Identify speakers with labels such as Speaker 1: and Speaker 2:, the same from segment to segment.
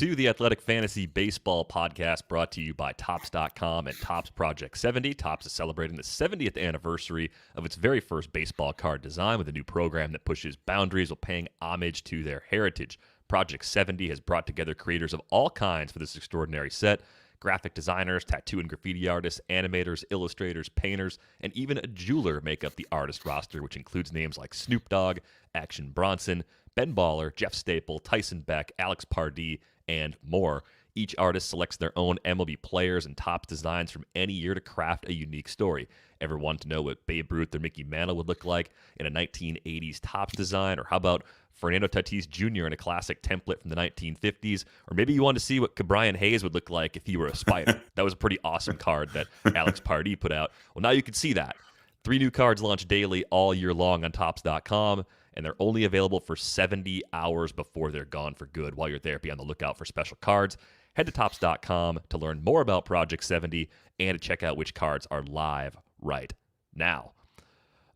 Speaker 1: to the Athletic Fantasy Baseball Podcast, brought to you by Topps.com and Topps Project 70. Topps is celebrating the 70th anniversary of its very first baseball card design with a new program that pushes boundaries while paying homage to their heritage. Project 70 has brought together creators of all kinds for this extraordinary set. Graphic designers, tattoo and graffiti artists, animators, illustrators, painters, and even a jeweler make up the artist roster, which includes names like Snoop Dogg, Action Bronson, Ben Baller, Jeff Staple, Tyson Beck, Alex Pardee, and more. Each artist selects their own MLB players and Topps designs from any year to craft a unique story. Ever want to know what Babe Ruth or Mickey Mantle would look like in a 1980s Topps design? Or how about Fernando Tatis Jr. in a classic template from the 1950s? Or maybe you want to see what Kebrian Hayes would look like if he were a spider. That was a pretty awesome card that Alex Pardee put out. Well, now you can see that. 3 new cards launch daily all year long on Topps.com, and they're only available for 70 hours before they're gone for good. While you're there, be on the lookout for special cards. Head to Topps.com to learn more about Project 70 and to check out which cards are live right now.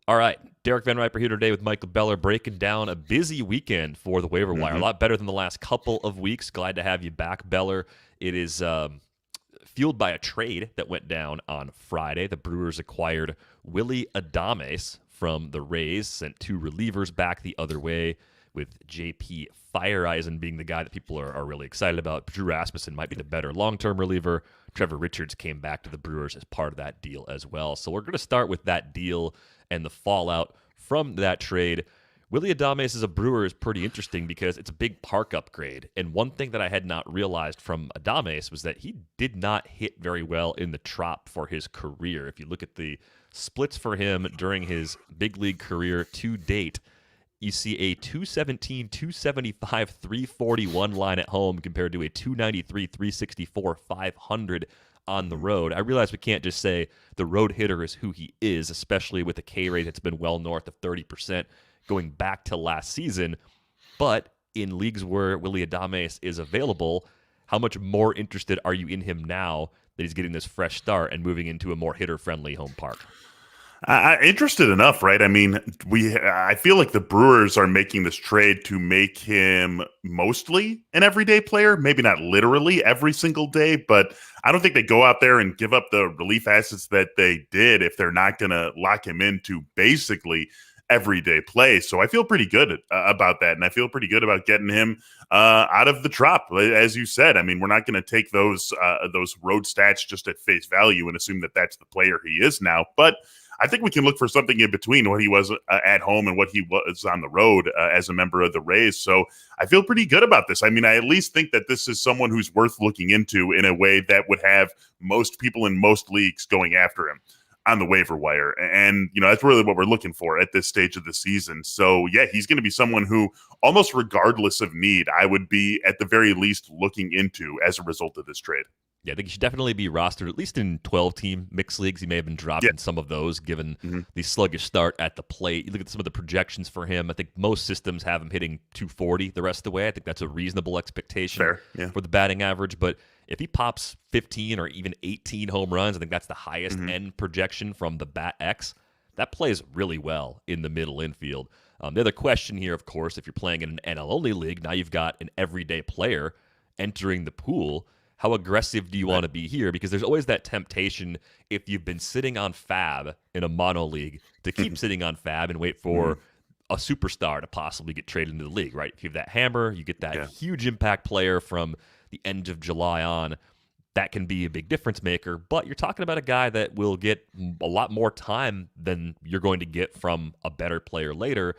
Speaker 1: All right, Derek VanRiper here today with Michael Beller, breaking down a busy weekend for the waiver wire. A lot better than the last couple of weeks. Glad to have you back, Beller. It is fueled by a trade that went down on Friday. The Brewers acquired Willy Adames from the Rays, sent 2 relievers back the other way, with J.P. Fireeisen being the guy that people are really excited about. Drew Rasmussen might be the better long-term reliever. Trevor Richards came back to the Brewers as part of that deal as well. So we're going to start with that deal and the fallout from that trade. Willy Adames as a Brewer is pretty interesting because it's a big park upgrade. And one thing that I had not realized from Adames was that he did not hit very well in the Trop for his career. If you look at the splits for him during his big league career to date, you see a 217, 275, 341 line at home compared to a 293, 364, 500 on the road. I realize we can't just say the road hitter is who he is, especially with a K rate that's been well north of 30% going back to last season. But in leagues where Willy Adames is available, how much more interested are you in him now that he's getting this fresh start and moving into a more hitter-friendly home park?
Speaker 2: Interested enough, right? I mean, I feel like the Brewers are making this trade to make him mostly an everyday player, maybe not literally every single day, but I don't think they go out there and give up the relief assets that they did if they're not going to lock him into basically everyday play. So I feel pretty good about that, and I feel pretty good about getting him out of the Trop. As you said, I mean, we're not going to take those road stats just at face value and assume that that's the player he is now, but I think we can look for something in between what he was at home and what he was on the road as a member of the Rays. So I feel pretty good about this. I mean, I at least think that this is someone who's worth looking into in a way that would have most people in most leagues going after him on the waiver wire. And, you know, that's really what we're looking for at this stage of the season. So, yeah, he's going to be someone who, almost regardless of need, I would be at the very least looking into as a result of this trade.
Speaker 1: Yeah, I think he should definitely be rostered, at least in 12-team mixed leagues. He may have been dropped in some of those, given the sluggish start at the plate. You look at some of the projections for him. I think most systems have him hitting 240 the rest of the way. I think that's a reasonable expectation for the batting average. But if he pops 15 or even 18 home runs, I think that's the highest end projection from the Bat X. That plays really well in the middle infield. The other question here, of course, if you're playing in an NL-only league, now you've got an everyday player entering the pool. How aggressive do you want to be here? Because there's always that temptation, if you've been sitting on FAB in a mono league, to keep sitting on FAB and wait for a superstar to possibly get traded into the league, right? If you have that hammer, you get that huge impact player from the end of July on. That can be a big difference maker, but you're talking about a guy that will get a lot more time than you're going to get from a better player later.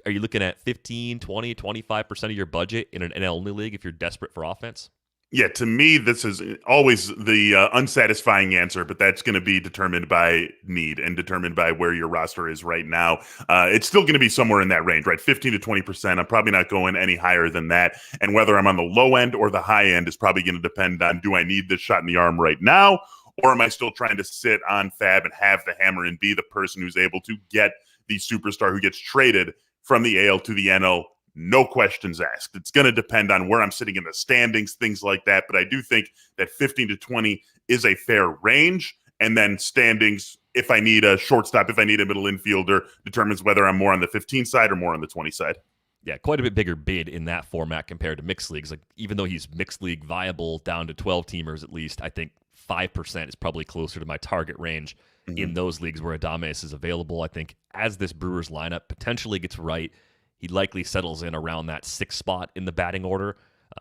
Speaker 1: Are you looking at 15, 20, 25% of your budget in an NL-only league if you're desperate for offense?
Speaker 2: Yeah, to me, this is always the unsatisfying answer, but that's going to be determined by need and determined by where your roster is right now. It's still going to be somewhere in that range, right? 15 to 20%. I'm probably not going any higher than that. And whether I'm on the low end or the high end is probably going to depend on, do I need this shot in the arm right now? Or am I still trying to sit on FAB and have the hammer and be the person who's able to get the superstar who gets traded from the AL to the NL? No questions asked. It's going to depend on where I'm sitting in the standings, things like that. But I do think that 15 to 20 is a fair range. And then standings, if I need a shortstop, if I need a middle infielder, determines whether I'm more on the 15 side or more on the 20 side.
Speaker 1: Yeah, quite a bit bigger bid in that format compared to mixed leagues. Like, even though he's mixed league viable down to 12 teamers at least, I think 5% is probably closer to my target range in those leagues where Adames is available. I think as this Brewers lineup potentially gets right, he likely settles in around that 6th spot in the batting order.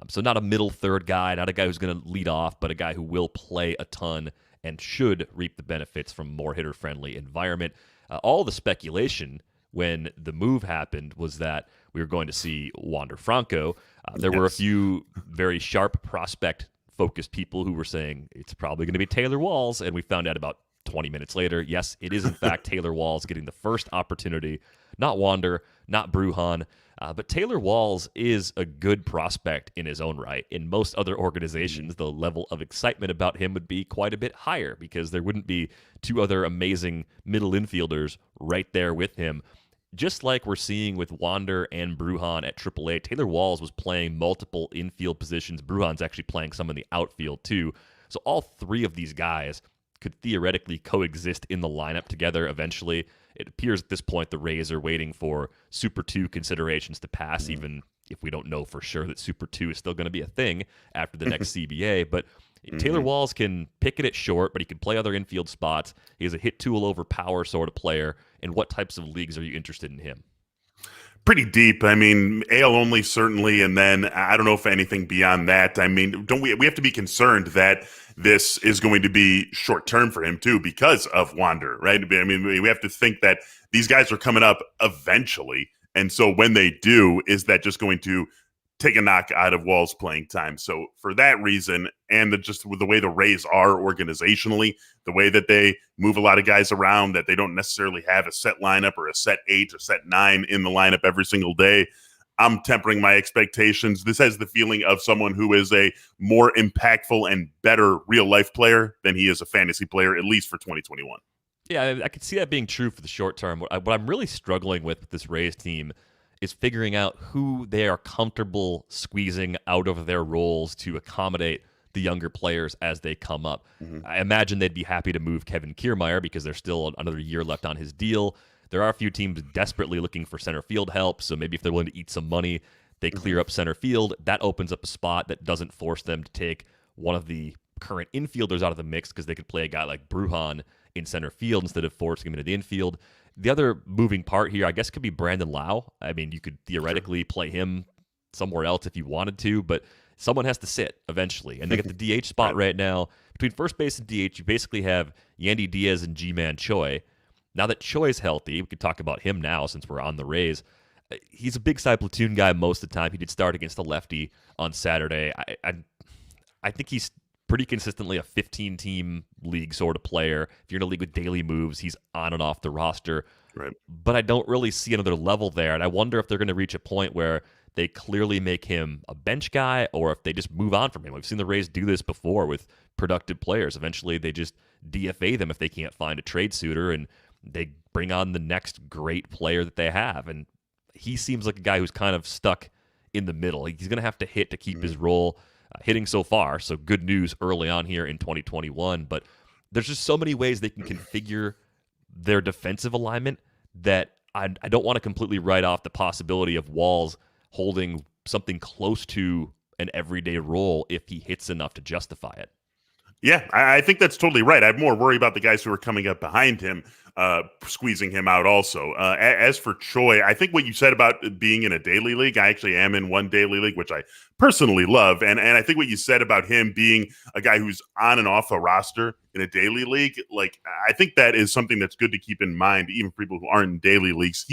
Speaker 1: So not a middle third guy, not a guy who's going to lead off, but a guy who will play a ton and should reap the benefits from a more hitter-friendly environment. All the speculation when the move happened was that we were going to see Wander Franco. There were a few very sharp prospect-focused people who were saying it's probably going to be Taylor Walls, and we found out about 20 minutes later, yes, it is in fact Taylor Walls getting the first opportunity. Not Wander, not Brujan, but Taylor Walls is a good prospect in his own right. In most other organizations, the level of excitement about him would be quite a bit higher because there wouldn't be two other amazing middle infielders right there with him. Just like we're seeing with Wander and Brujan at AAA, Taylor Walls was playing multiple infield positions. Brujan's actually playing some in the outfield too. So all three of these guys could theoretically coexist in the lineup together eventually. It appears at this point the Rays are waiting for Super 2 considerations to pass, even if we don't know for sure that Super 2 is still going to be a thing after the next CBA. But Taylor Walls can pick it at short, but he can play other infield spots. He has a hit tool over power sort of player. And what types of leagues are you interested in him?
Speaker 2: Pretty deep. I mean, AL only certainly, and then I don't know if anything beyond that. I mean, don't we have to be concerned that this is going to be short term for him too because of Wander, right? I mean, we have to think that these guys are coming up eventually, and so when they do, is that just going to take a knock out of Wall's playing time? So for that reason, and just with the way the Rays are organizationally, the way that they move a lot of guys around, that they don't necessarily have a set lineup or a set 8 or set 9 in the lineup every single day, I'm tempering my expectations. This has the feeling of someone who is a more impactful and better real life player than he is a fantasy player, at least for 2021.
Speaker 1: Yeah, I could see that being true for the short term. What I'm really struggling with this Rays team is figuring out who they are comfortable squeezing out of their roles to accommodate the younger players as they come up. I imagine they'd be happy to move Kevin Kiermaier because there's still another year left on his deal. There are a few teams desperately looking for center field help, so maybe if they're willing to eat some money, they clear up center field. That opens up a spot that doesn't force them to take one of the current infielders out of the mix because they could play a guy like Brujan in center field instead of forcing him into the infield. The other moving part here, I guess, could be Brandon Lau. I mean, you could theoretically play him somewhere else if you wanted to, but someone has to sit eventually. And they get the DH spot right now. Between first base and DH, you basically have Yandy Diaz and G-Man Choi. Now that Choi's healthy, we could talk about him now since we're on the Rays. He's a big side platoon guy most of the time. He did start against the lefty on Saturday. I think he's pretty consistently a 15-team league sort of player. If you're in a league with daily moves, he's on and off the roster.
Speaker 2: Right.
Speaker 1: But I don't really see another level there, and I wonder if they're going to reach a point where they clearly make him a bench guy or if they just move on from him. We've seen the Rays do this before with productive players. Eventually, they just DFA them if they can't find a trade suitor, and they bring on the next great player that they have. And he seems like a guy who's kind of stuck in the middle. He's going to have to hit to keep his role hitting so far. So good news early on here in 2021. But there's just so many ways they can configure their defensive alignment that I don't want to completely write off the possibility of Walls holding something close to an everyday role if he hits enough to justify it.
Speaker 2: Yeah, I think that's totally right. I'm more worried about the guys who are coming up behind him, squeezing him out also. As for Choi, I think what you said about being in a daily league, I actually am in one daily league, which I personally love. And I think what you said about him being a guy who's on and off a roster in a daily league, like, I think that is something that's good to keep in mind, even for people who aren't in daily leagues.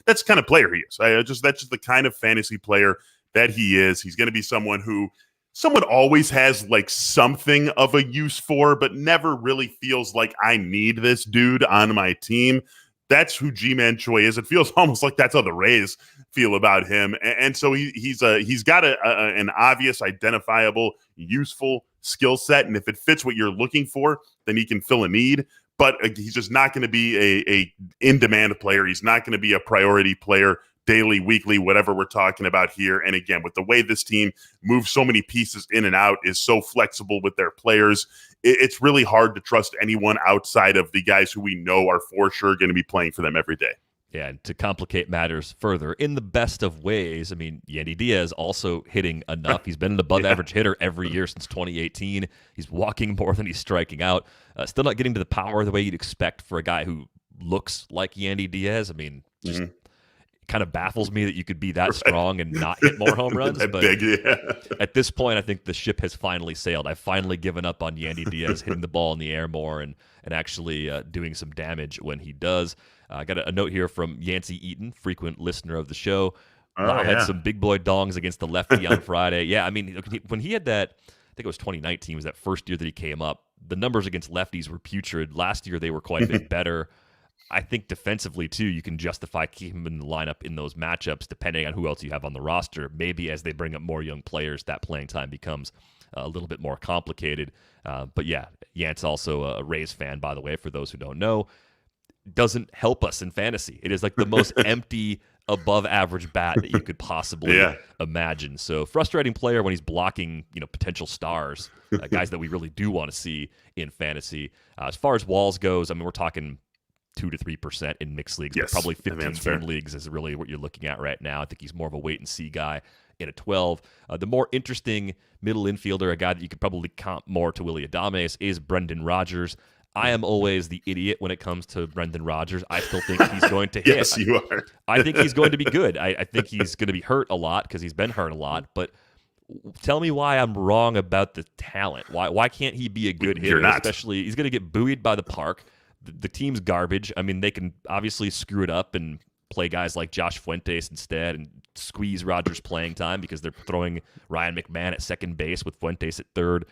Speaker 2: That's the kind of player he is. That's just the kind of fantasy player that he is. He's going to be someone who someone always has like something of a use for, but never really feels like I need this dude on my team. That's who G-Man Choi is. It feels almost like that's how the Rays feel about him. And so he's got an obvious, identifiable, useful skill set. And if it fits what you're looking for, then he can fill a need. But he's just not going to be a in-demand player. He's not going to be a priority player daily, weekly, whatever we're talking about here. And again, with the way this team moves so many pieces in and out, is so flexible with their players, it's really hard to trust anyone outside of the guys who we know are for sure going to be playing for them every day.
Speaker 1: Yeah, and to complicate matters further, in the best of ways, I mean, Yandy Diaz also hitting enough. He's been an above-average hitter every year since 2018. He's walking more than he's striking out. Still not getting to the power the way you'd expect for a guy who looks like Yandy Diaz. I mean, just kind of baffles me that you could be that strong and not hit more home runs.
Speaker 2: That
Speaker 1: but
Speaker 2: big, yeah.
Speaker 1: At this point, I think the ship has finally sailed. I've finally given up on Yandy Diaz hitting the ball in the air more and actually doing some damage when he does. I got a note here from Yancey Eaton, frequent listener of the show. Had some big boy dongs against the lefty on Friday. Yeah, I mean, when he had that, I think it was 2019, was that first year that he came up, the numbers against lefties were putrid. Last year, they were quite a bit better. I think defensively, too, you can justify keeping him in the lineup in those matchups, depending on who else you have on the roster. Maybe as they bring up more young players, that playing time becomes a little bit more complicated. But yeah, Yant's also a Rays fan, by the way, for those who don't know. Doesn't help us in fantasy. It is like the most empty, above-average bat that you could possibly imagine. So frustrating player when he's blocking, potential stars, guys that we really do want to see in fantasy. As far as walls goes, I mean, we're talking 2 to 3% in mixed leagues, but probably 15-team leagues is really what you're looking at right now. I think he's more of a wait-and-see guy in a 12. The more interesting middle infielder, a guy that you could probably comp more to Willy Adames, is Brendan Rodgers. I am always the idiot when it comes to Brendan Rodgers. I still think he's going to hit.
Speaker 2: Yes, you are.
Speaker 1: I think he's going to be good. I think he's going to be hurt a lot because he's been hurt a lot, but tell me why I'm wrong about the talent. Why can't he be a good hitter?
Speaker 2: You're not.
Speaker 1: Especially, he's going to get buoyed by the park. The team's garbage. I mean, they can obviously screw it up and play guys like Josh Fuentes instead and squeeze Rodgers' playing time because they're throwing Ryan McMahon at second base with Fuentes at third.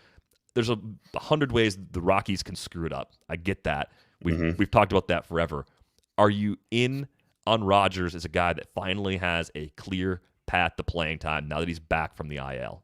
Speaker 1: There's 100 ways the Rockies can screw it up. I get that. We've talked about that forever. Are you in on Rodgers as a guy that finally has a clear path to playing time now that he's back from the IL?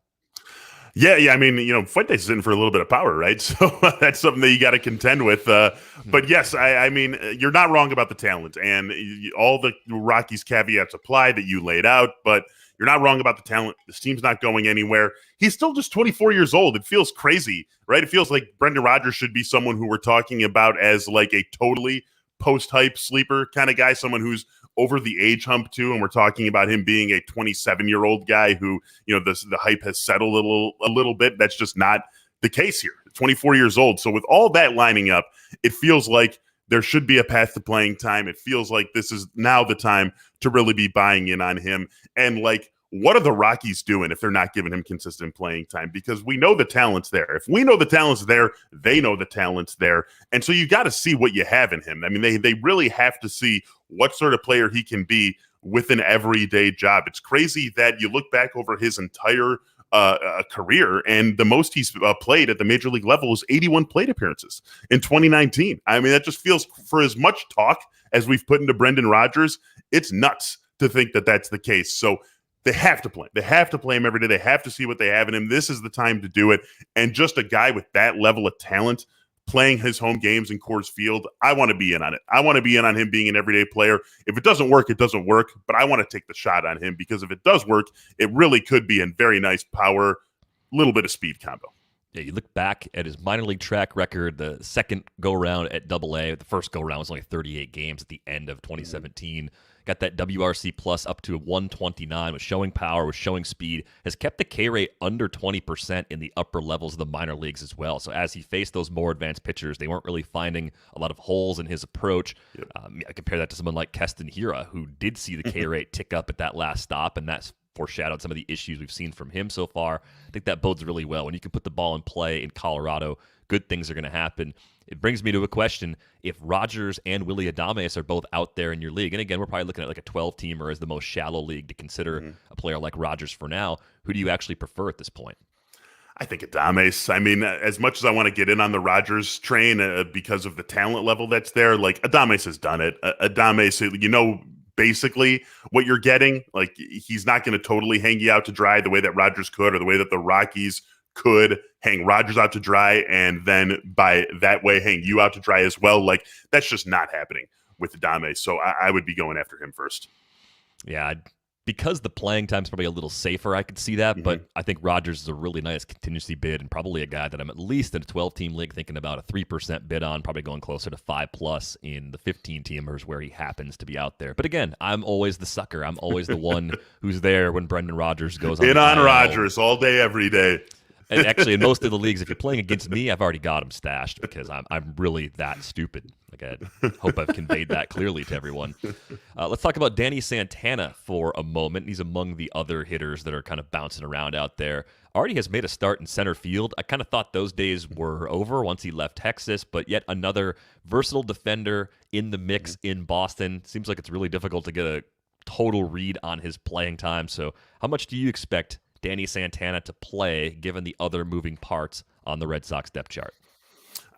Speaker 2: Yeah. I mean, Fuentes is in for a little bit of power, right? So that's something that you got to contend with. But yes, I mean, you're not wrong about the talent and all the Rockies caveats apply that you laid out, but you're not wrong about the talent. This team's not going anywhere. He's still just 24 years old. It feels crazy, right? It feels like Brendan Rodgers should be someone who we're talking about as like a totally post-hype sleeper kind of guy, someone who's over the age hump too, and we're talking about him being a 27-year-old guy who, the hype has settled a little bit. That's just not the case here. 24 years old. So with all that lining up, it feels like there should be a path to playing time. It feels like this is now the time to really be buying in on him. And like, what are the Rockies doing if they're not giving him consistent playing time? Because we know the talent's there. If we know the talent's there, they know the talent's there. And so you got to see what you have in him. I mean, they really have to see what sort of player he can be with an everyday job. It's crazy that you look back over his entire career, and the most he's played at the major league level is 81 plate appearances in 2019. I mean, that just feels, for as much talk as we've put into Brendan Rodgers, it's nuts to think that that's the case. So they have to play. They have to play him every day. They have to see what they have in him. This is the time to do it. And just a guy with that level of talent playing his home games in Coors Field, I want to be in on it. I want to be in on him being an everyday player. If it doesn't work, it doesn't work. But I want to take the shot on him because if it does work, it really could be a very nice power, little bit of speed combo.
Speaker 1: Yeah, you look back at his minor league track record, the second go-round at AA. The first go-round was only 38 games at the end of 2017. Got that WRC plus up to 129, was showing power, was showing speed, has kept the K rate under 20% in the upper levels of the minor leagues as well. So as he faced those more advanced pitchers, they weren't really finding a lot of holes in his approach. Yep. I compare that to someone like Keston Hiura, who did see the K rate tick up at that last stop, and that's foreshadowed some of the issues we've seen from him so far. I think that bodes really well. When you can put the ball in play in Colorado, good things are going to happen. It brings me to a question. If Rodgers and Willy Adames are both out there in your league, and again, we're probably looking at like a 12-teamer as the most shallow league to consider a player like Rodgers for now, who do you actually prefer at this point?
Speaker 2: I think Adames. I mean, as much as I want to get in on the Rodgers train because of the talent level that's there, like Adames has done it. Adames, basically what you're getting. Like, he's not going to totally hang you out to dry the way that Rodgers could, or the way that the Rockies could hang Rodgers out to dry, and then by that way hang you out to dry as well. Like, that's just not happening with Adames. So I would be going after him first.
Speaker 1: Yeah, because the playing time's probably a little safer, I could see that,
Speaker 2: Mhm.
Speaker 1: but I think Rodgers is a really nice contingency bid and probably a guy that I'm at least in a 12-team league thinking about a 3% bid on, probably going closer to 5+ in the 15-teamers where he happens to be out there. But again, I'm always the sucker. I'm always the one who's there when Brendan Rodgers goes on
Speaker 2: In
Speaker 1: the
Speaker 2: on
Speaker 1: IL.
Speaker 2: Rodgers all day, every day.
Speaker 1: And actually, in most of the leagues, if you're playing against me, I've already got him stashed because I'm really that stupid. Like, I hope I've conveyed that clearly to everyone. Let's talk about Danny Santana for a moment. He's among the other hitters that are kind of bouncing around out there. Already has made a start in center field. I kind of thought those days were over once he left Texas, but yet another versatile defender in the mix in Boston. Seems like it's really difficult to get a total read on his playing time. So how much do you expect Danny Santana to play, given the other moving parts on the Red Sox depth chart?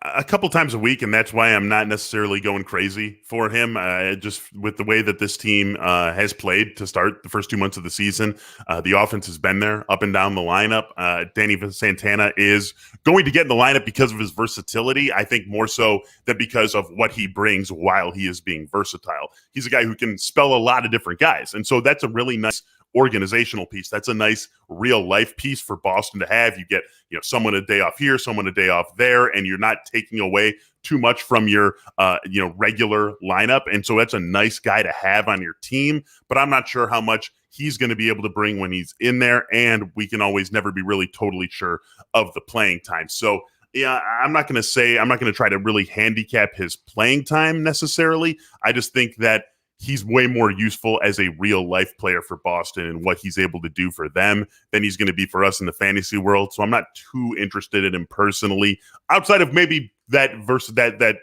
Speaker 2: A couple times a week, and that's why I'm not necessarily going crazy for him. Just with the way that this team has played to start the first 2 months of the season, the offense has been there up and down the lineup. Danny Santana is going to get in the lineup because of his versatility. I think more so than because of what he brings while he is being versatile. He's a guy who can spell a lot of different guys, and so that's a really nice organizational piece. That's a nice real life piece for Boston to have. You get, someone a day off here, someone a day off there, and you're not taking away too much from your, regular lineup. And so that's a nice guy to have on your team, but I'm not sure how much he's going to be able to bring when he's in there. And we can always never be really totally sure of the playing time. So yeah, I'm not going to try to really handicap his playing time necessarily. I just think that he's way more useful as a real life player for Boston and what he's able to do for them than he's going to be for us in the fantasy world. So I'm not too interested in him personally, outside of maybe that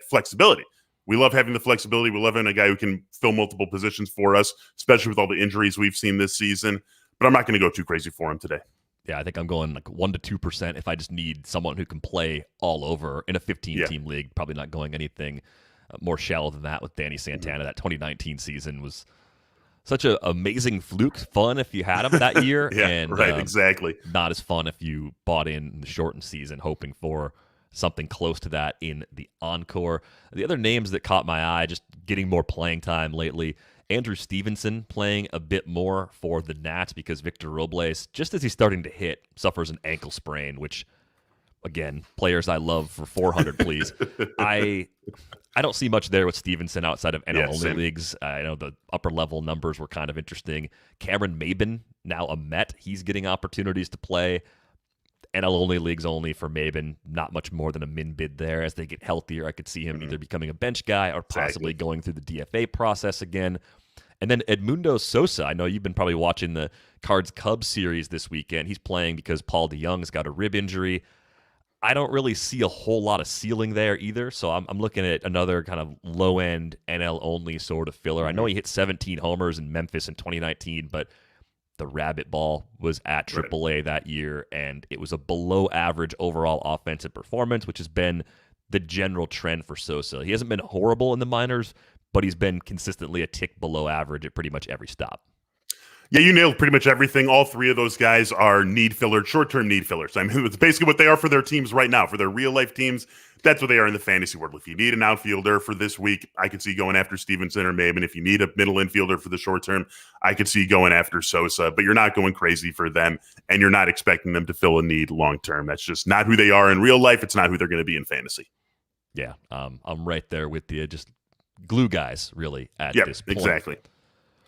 Speaker 2: flexibility. We love having the flexibility. We love having a guy who can fill multiple positions for us, especially with all the injuries we've seen this season. But I'm not going to go too crazy for him today.
Speaker 1: Yeah, I think I'm going like 1 to 2% if I just need someone who can play all over in a 15-team league. Probably not going anything more shallow than that with Danny Santana. That 2019 season was such an amazing fluke. Fun if you had him that year.
Speaker 2: Exactly.
Speaker 1: Not as fun if you bought in the shortened season, hoping for something close to that in the encore. The other names that caught my eye, just getting more playing time lately, Andrew Stevenson playing a bit more for the Nats because Victor Robles, just as he's starting to hit, suffers an ankle sprain, which, again, players I love for 400, please. I don't see much there with Stevenson outside of NL-only leagues. I know the upper-level numbers were kind of interesting. Cameron Maben, now a Met, he's getting opportunities to play. NL-only leagues only for Maben, not much more than a min bid there. As they get healthier, I could see him either becoming a bench guy or possibly going through the DFA process again. And then Edmundo Sosa, I know you've been probably watching the Cards-Cubs series this weekend. He's playing because Paul DeYoung's got a rib injury. I don't really see a whole lot of ceiling there either, so I'm looking at another kind of low-end NL-only sort of filler. I know he hit 17 homers in Memphis in 2019, but the rabbit ball was at AAA that year, and it was a below-average overall offensive performance, which has been the general trend for Sosa. He hasn't been horrible in the minors, but he's been consistently a tick below average at pretty much every stop.
Speaker 2: Yeah, you nailed pretty much everything. All three of those guys are need fillers, short-term need fillers. I mean, it's basically what they are for their teams right now. For their real-life teams, that's what they are in the fantasy world. If you need an outfielder for this week, I could see going after Stevenson or Maben. If you need a middle infielder for the short term, I could see going after Sosa. But you're not going crazy for them, and you're not expecting them to fill a need long-term. That's just not who they are in real life. It's not who they're going to be in fantasy.
Speaker 1: Yeah, I'm right there with you. Just glue guys, really, at this point.
Speaker 2: Exactly.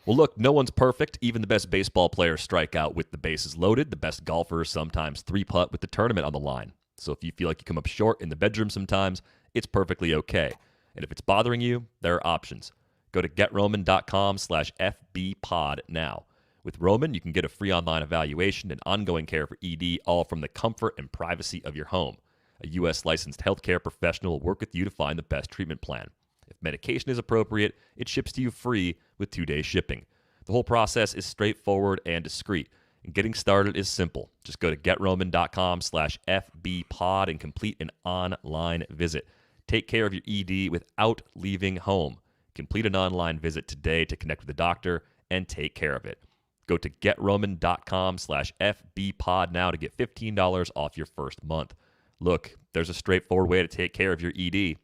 Speaker 1: Well, look, no one's perfect. Even the best baseball players strike out with the bases loaded. The best golfers sometimes three-putt with the tournament on the line. So if you feel like you come up short in the bedroom sometimes, it's perfectly okay. And if it's bothering you, there are options. Go to GetRoman.com/FBPod now. With Roman, you can get a free online evaluation and ongoing care for ED, all from the comfort and privacy of your home. A U.S. licensed healthcare professional will work with you to find the best treatment plan. If medication is appropriate, it ships to you free with 2-day shipping. The whole process is straightforward and discreet, and getting started is simple. Just go to GetRoman.com/FBPod and complete an online visit. Take care of your ED without leaving home. Complete an online visit today to connect with a doctor and take care of it. Go to GetRoman.com/FBPod now to get $15 off your first month. Look, there's a straightforward way to take care of your ED.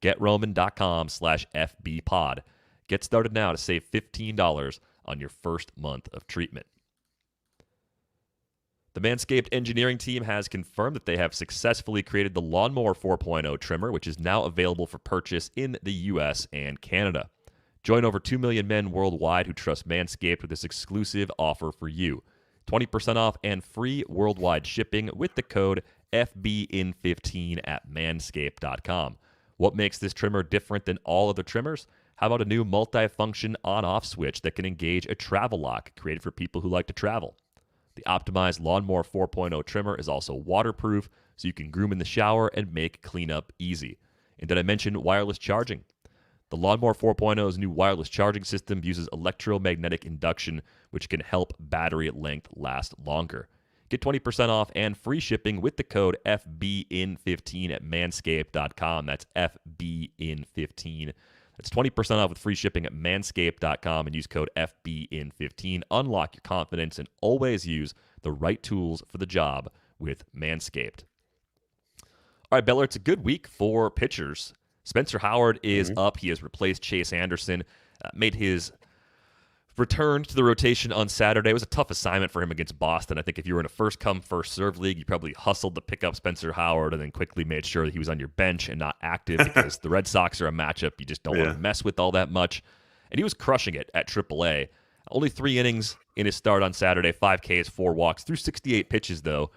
Speaker 1: GetRoman.com/FBPod. Get started now to save $15 on your first month of treatment. The Manscaped engineering team has confirmed that they have successfully created the Lawnmower 4.0 trimmer, which is now available for purchase in the U.S. and Canada. Join over 2 million men worldwide who trust Manscaped with this exclusive offer for you. 20% off and free worldwide shipping with the code FBIN15 at manscaped.com. What makes this trimmer different than all other trimmers? How about a new multi-function on-off switch that can engage a travel lock created for people who like to travel? The optimized Lawnmower 4.0 trimmer is also waterproof, so you can groom in the shower and make cleanup easy. And did I mention wireless charging? The Lawnmower 4.0's new wireless charging system uses electromagnetic induction, which can help battery length last longer. Get 20% off and free shipping with the code FBIN15 at manscaped.com. That's FBIN15. That's 20% off with free shipping at manscaped.com and use code FBIN15. Unlock your confidence and always use the right tools for the job with Manscaped. All right, Beller, it's a good week for pitchers. Spencer Howard is up. He has replaced Chase Anderson, made his return to the rotation on Saturday. It was a tough assignment for him against Boston. I think if you were in a first-come, first-served league, you probably hustled to pick up Spencer Howard and then quickly made sure that he was on your bench and not active because the Red Sox are a matchup you just don't want to mess with all that much. And he was crushing it at AAA. Only 3 innings in his start on Saturday, 5 Ks, 4 walks, through 68 pitches, though.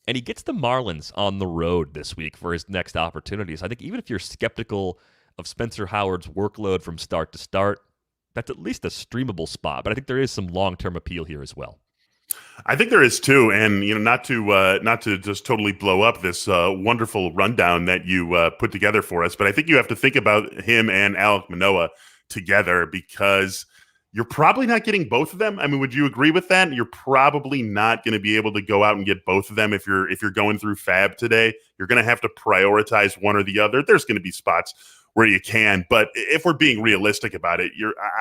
Speaker 1: And he gets the Marlins on the road this week for his next opportunities. I think even if you're skeptical of Spencer Howard's workload from start to start, that's at least a streamable spot. But I think there is some long-term appeal here as well.
Speaker 2: I think there is too, and not to just totally blow up this wonderful rundown that you put together for us, but I think you have to think about him and Alek Manoah together because you're probably not getting both of them. I mean, would you agree with that? You're probably not going to be able to go out and get both of them if you're going through Fab today. You're going to have to prioritize one or the other. There's going to be spots where you can, but if we're being realistic about it,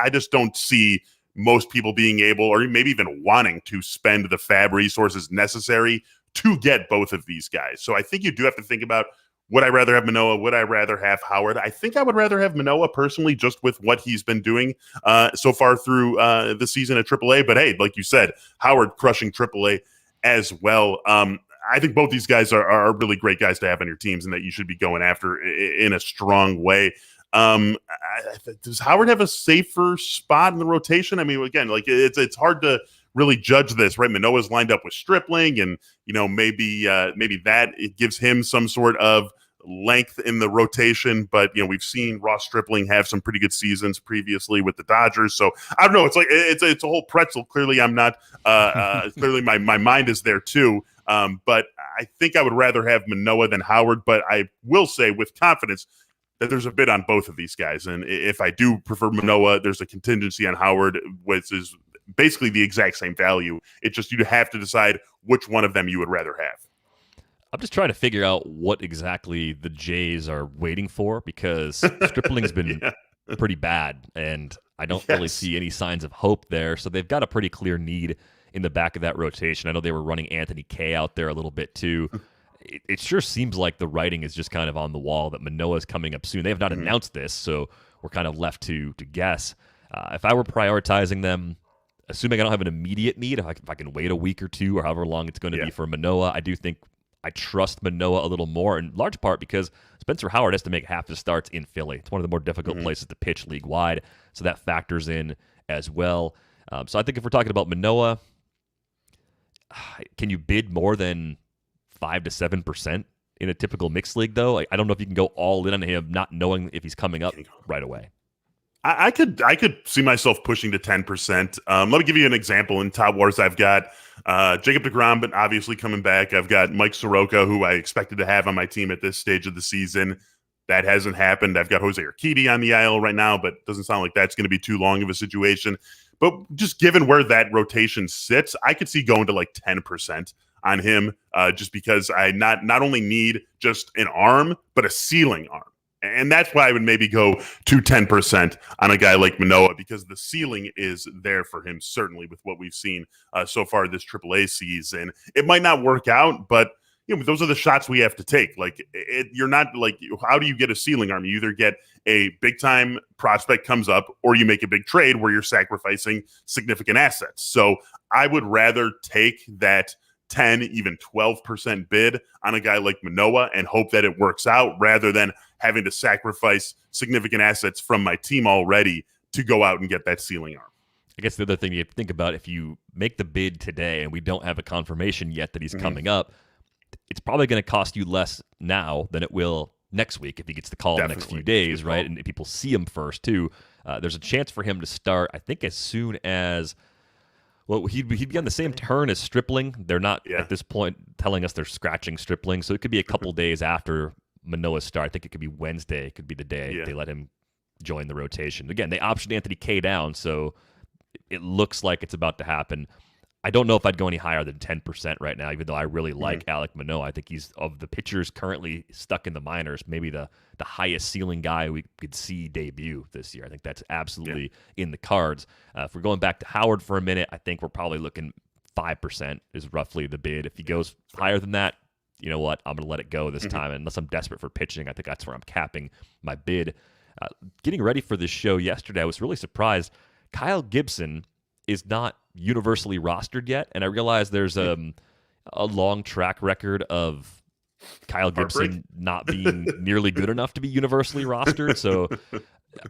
Speaker 2: I just don't see most people being able or maybe even wanting to spend the Fab resources necessary to get both of these guys. So I think you do have to think about, would I rather have Manoah? Would I rather have Howard? I think I would rather have Manoah personally, just with what he's been doing so far through the season at AAA. But hey, like you said, Howard crushing AAA as well. I think both these guys are really great guys to have on your teams and that you should be going after in a strong way. Does Howard have a safer spot in the rotation? I mean, again, like it's hard to really judge this, right? Manoah's lined up with Stripling, and maybe that it gives him some sort of length in the rotation. But we've seen Ross Stripling have some pretty good seasons previously with the Dodgers. So I don't know. It's like it's a whole pretzel. Clearly, I'm not. Clearly, my mind is there too. But I think I would rather have Manoah than Howard. But I will say with confidence that there's a bid on both of these guys. And if I do prefer Manoah, there's a contingency on Howard, which is basically the exact same value. It's just you have to decide which one of them you would rather have.
Speaker 1: I'm just trying to figure out what exactly the Jays are waiting for because Stripling's been pretty bad, and I don't really see any signs of hope there. So they've got a pretty clear need in the back of that rotation. I know they were running Anthony Kay out there a little bit too. It sure seems like the writing is just kind of on the wall that Manoah is coming up soon. They have not announced this, so we're kind of left to guess. If I were prioritizing them, assuming I don't have an immediate need, if I can wait a week or two or however long it's going to be for Manoah, I do think I trust Manoah a little more, in large part because Spencer Howard has to make half his starts in Philly. It's one of the more difficult places to pitch league-wide, so that factors in as well. So I think if we're talking about Manoah, can you bid more than 5 to 7% in a typical mixed league, though? I don't know if you can go all in on him, not knowing if he's coming up right away.
Speaker 2: I could see myself pushing to 10%. Let me give you an example. In Top Wars, I've got Jacob deGrom, but obviously coming back. I've got Mike Soroka, who I expected to have on my team at this stage of the season. That hasn't happened. I've got Jose Urquidy on the IL right now, but it doesn't sound like that's going to be too long of a situation. But just given where that rotation sits, I could see going to like 10% on him, just because I not only need just an arm, but a ceiling arm. And that's why I would maybe go to 10% on a guy like Manoah, because the ceiling is there for him, certainly with what we've seen so far this AAA season. It might not work out, but those are the shots we have to take. Like, you're not like, how do you get a ceiling arm? You either get a big time prospect comes up, or you make a big trade where you're sacrificing significant assets. So I would rather take that 10, even 12% bid on a guy like Manoah and hope that it works out, rather than having to sacrifice significant assets from my team already to go out and get that ceiling arm.
Speaker 1: I guess the other thing you have to think about, if you make the bid today and we don't have a confirmation yet that he's coming up, it's probably going to cost you less now than it will next week if he gets the call in the next few days, right? And people see him first, too. There's a chance for him to start, I think, as soon as... Well, he'd be on the same turn as Stripling. They're not, at this point, telling us they're scratching Stripling, so it could be a couple days after Manoah's start. I think it could be Wednesday. It could be the day they let him join the rotation. Again, they optioned Anthony K down, so it looks like it's about to happen. I don't know if I'd go any higher than 10% right now, even though I really like Alek Manoah. I think he's, of the pitchers currently stuck in the minors, maybe the highest ceiling guy we could see debut this year. I think that's absolutely in the cards. If we're going back to Howard for a minute, I think we're probably looking 5% is roughly the bid. If he goes higher than that, you know what? I'm going to let it go this time. Unless I'm desperate for pitching, I think that's where I'm capping my bid. Getting ready for this show yesterday, I was really surprised. Kyle Gibson is not universally rostered yet, and I realize there's a long track record of Kyle Gibson not being nearly good enough to be universally rostered. So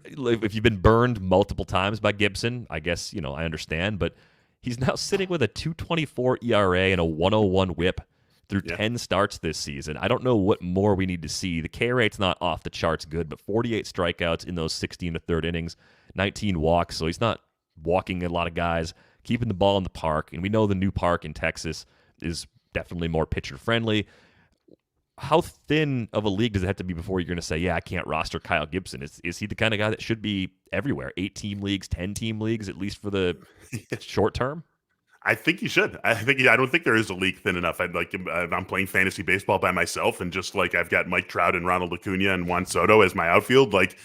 Speaker 1: if you've been burned multiple times by Gibson, I guess, I understand, but he's now sitting with a 2.24 ERA and a 101 whip through 10 starts this season. I don't know what more we need to see. The K rate's not off the charts good, but 48 strikeouts in those 16 to third innings, 19 walks, so he's not walking a lot of guys, keeping the ball in the park, and we know the new park in Texas is definitely more pitcher-friendly. How thin of a league does it have to be before you're going to say, I can't roster Kyle Gibson? Is he the kind of guy that should be everywhere? 8-team leagues, 10-team leagues, at least for the short term?
Speaker 2: I think you should. I don't think there is a league thin enough. I'm playing fantasy baseball by myself, and just like I've got Mike Trout and Ronald Acuna and Juan Soto as my outfield. Like,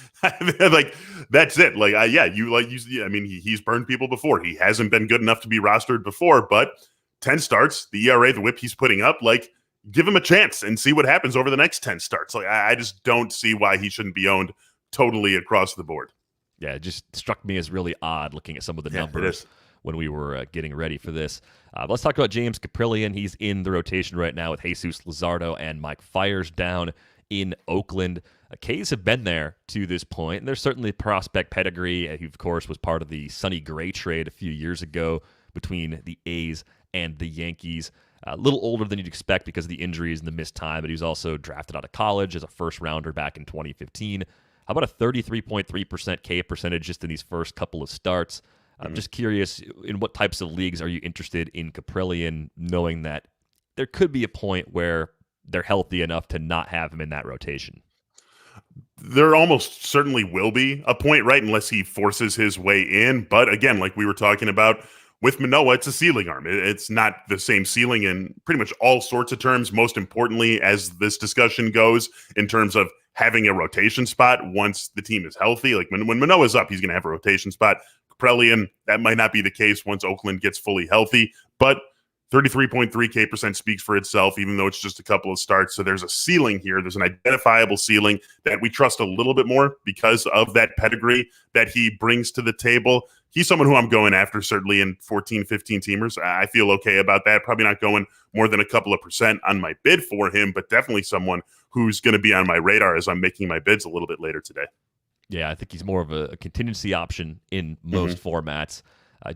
Speaker 2: that's it. Like, he's burned people before. He hasn't been good enough to be rostered before, but 10 starts, the ERA, the whip he's putting up, like, give him a chance and see what happens over the next 10 starts. Like, I just don't see why he shouldn't be owned totally across the board.
Speaker 1: Yeah, it just struck me as really odd looking at some of the numbers when we were getting ready for this. Let's talk about James Kaprelian. He's in the rotation right now with Jesus Luzardo and Mike Fiers down in Oakland. K's have been there to this point, and there's certainly prospect pedigree. He, of course, was part of the Sonny Gray trade a few years ago between the A's and the Yankees. A little older than you'd expect because of the injuries and the missed time, but he was also drafted out of college as a first-rounder back in 2015. How about a 33.3% K percentage just in these first couple of starts? I'm just curious, in what types of leagues are you interested in Kaprelian, knowing that there could be a point where they're healthy enough to not have him in that rotation?
Speaker 2: There almost certainly will be a point, right, unless he forces his way in. But again, like we were talking about with Manoah, it's a ceiling arm. It's not the same ceiling in pretty much all sorts of terms. Most importantly, as this discussion goes, in terms of having a rotation spot once the team is healthy. Like when Manoah's up, he's going to have a rotation spot. Kaprelian, that might not be the case once Oakland gets fully healthy, but 33.3 K% speaks for itself, even though it's just a couple of starts. So there's a ceiling here. There's an identifiable ceiling that we trust a little bit more because of that pedigree that he brings to the table. He's someone who I'm going after, certainly in 14, 15 teamers. I feel okay about that. Probably not going more than a couple of percent on my bid for him, but definitely someone who's going to be on my radar as I'm making my bids a little bit later today.
Speaker 1: Yeah, I think he's more of a contingency option in most formats.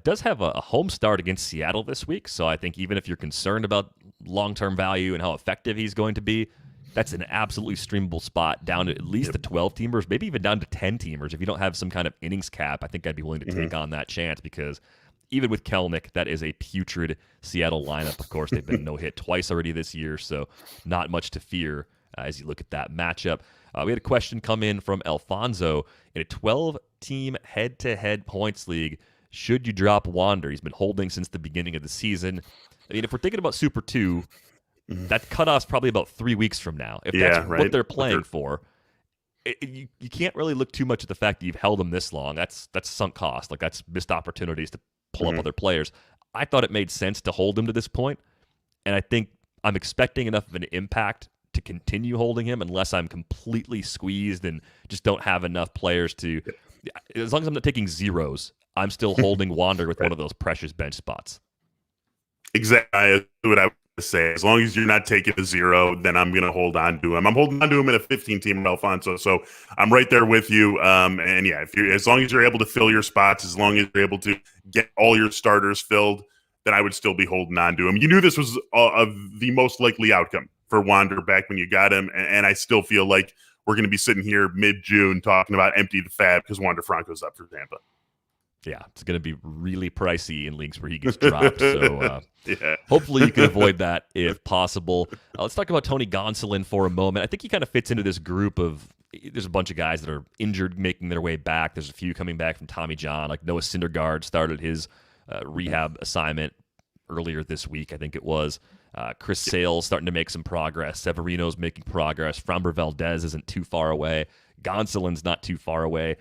Speaker 1: Does have a home start against Seattle this week, so I think even if you're concerned about long-term value and how effective he's going to be, that's an absolutely streamable spot down to at least the 12-teamers, maybe even down to 10-teamers. If you don't have some kind of innings cap, I think I'd be willing to take on that chance because even with Kelenic, that is a putrid Seattle lineup. Of course, they've been no-hit twice already this year, so not much to fear as you look at that matchup. We had a question come in from Alfonso. In a 12-team head-to-head points league, should you drop Wander? He's been holding since the beginning of the season. I mean, if we're thinking about Super 2, that cutoff's probably about 3 weeks from now. If that's what they're playing for, you can't really look too much at the fact that you've held them this long. That's sunk cost. Like, that's missed opportunities to pull up other players. I thought it made sense to hold him to this point, and I think I'm expecting enough of an impact to continue holding him unless I'm completely squeezed and just don't have enough players to. As long as I'm not taking zeros, I'm still holding Wander with one of those precious bench spots.
Speaker 2: Exactly what I would say. As long as you're not taking a zero, then I'm going to hold on to him. I'm holding on to him in a 15-team Alfonso, so I'm right there with you. And yeah, as long as you're able to fill your spots, as long as you're able to get all your starters filled, then I would still be holding on to him. You knew this was the most likely outcome for Wander back when you got him, and I still feel like we're going to be sitting here mid-June talking about empty the fab because Wander Franco's up for Tampa.
Speaker 1: Yeah, it's going to be really pricey in leagues where he gets dropped. So hopefully you can avoid that if possible. Let's talk about Tony Gonsolin for a moment. I think he kind of fits into this group of there's a bunch of guys that are injured making their way back. There's a few coming back from Tommy John. Like Noah Syndergaard started his rehab assignment earlier this week, I think it was. Chris Sale's starting to make some progress. Severino's making progress. Framber Valdez isn't too far away. Gonsolin's not too far away.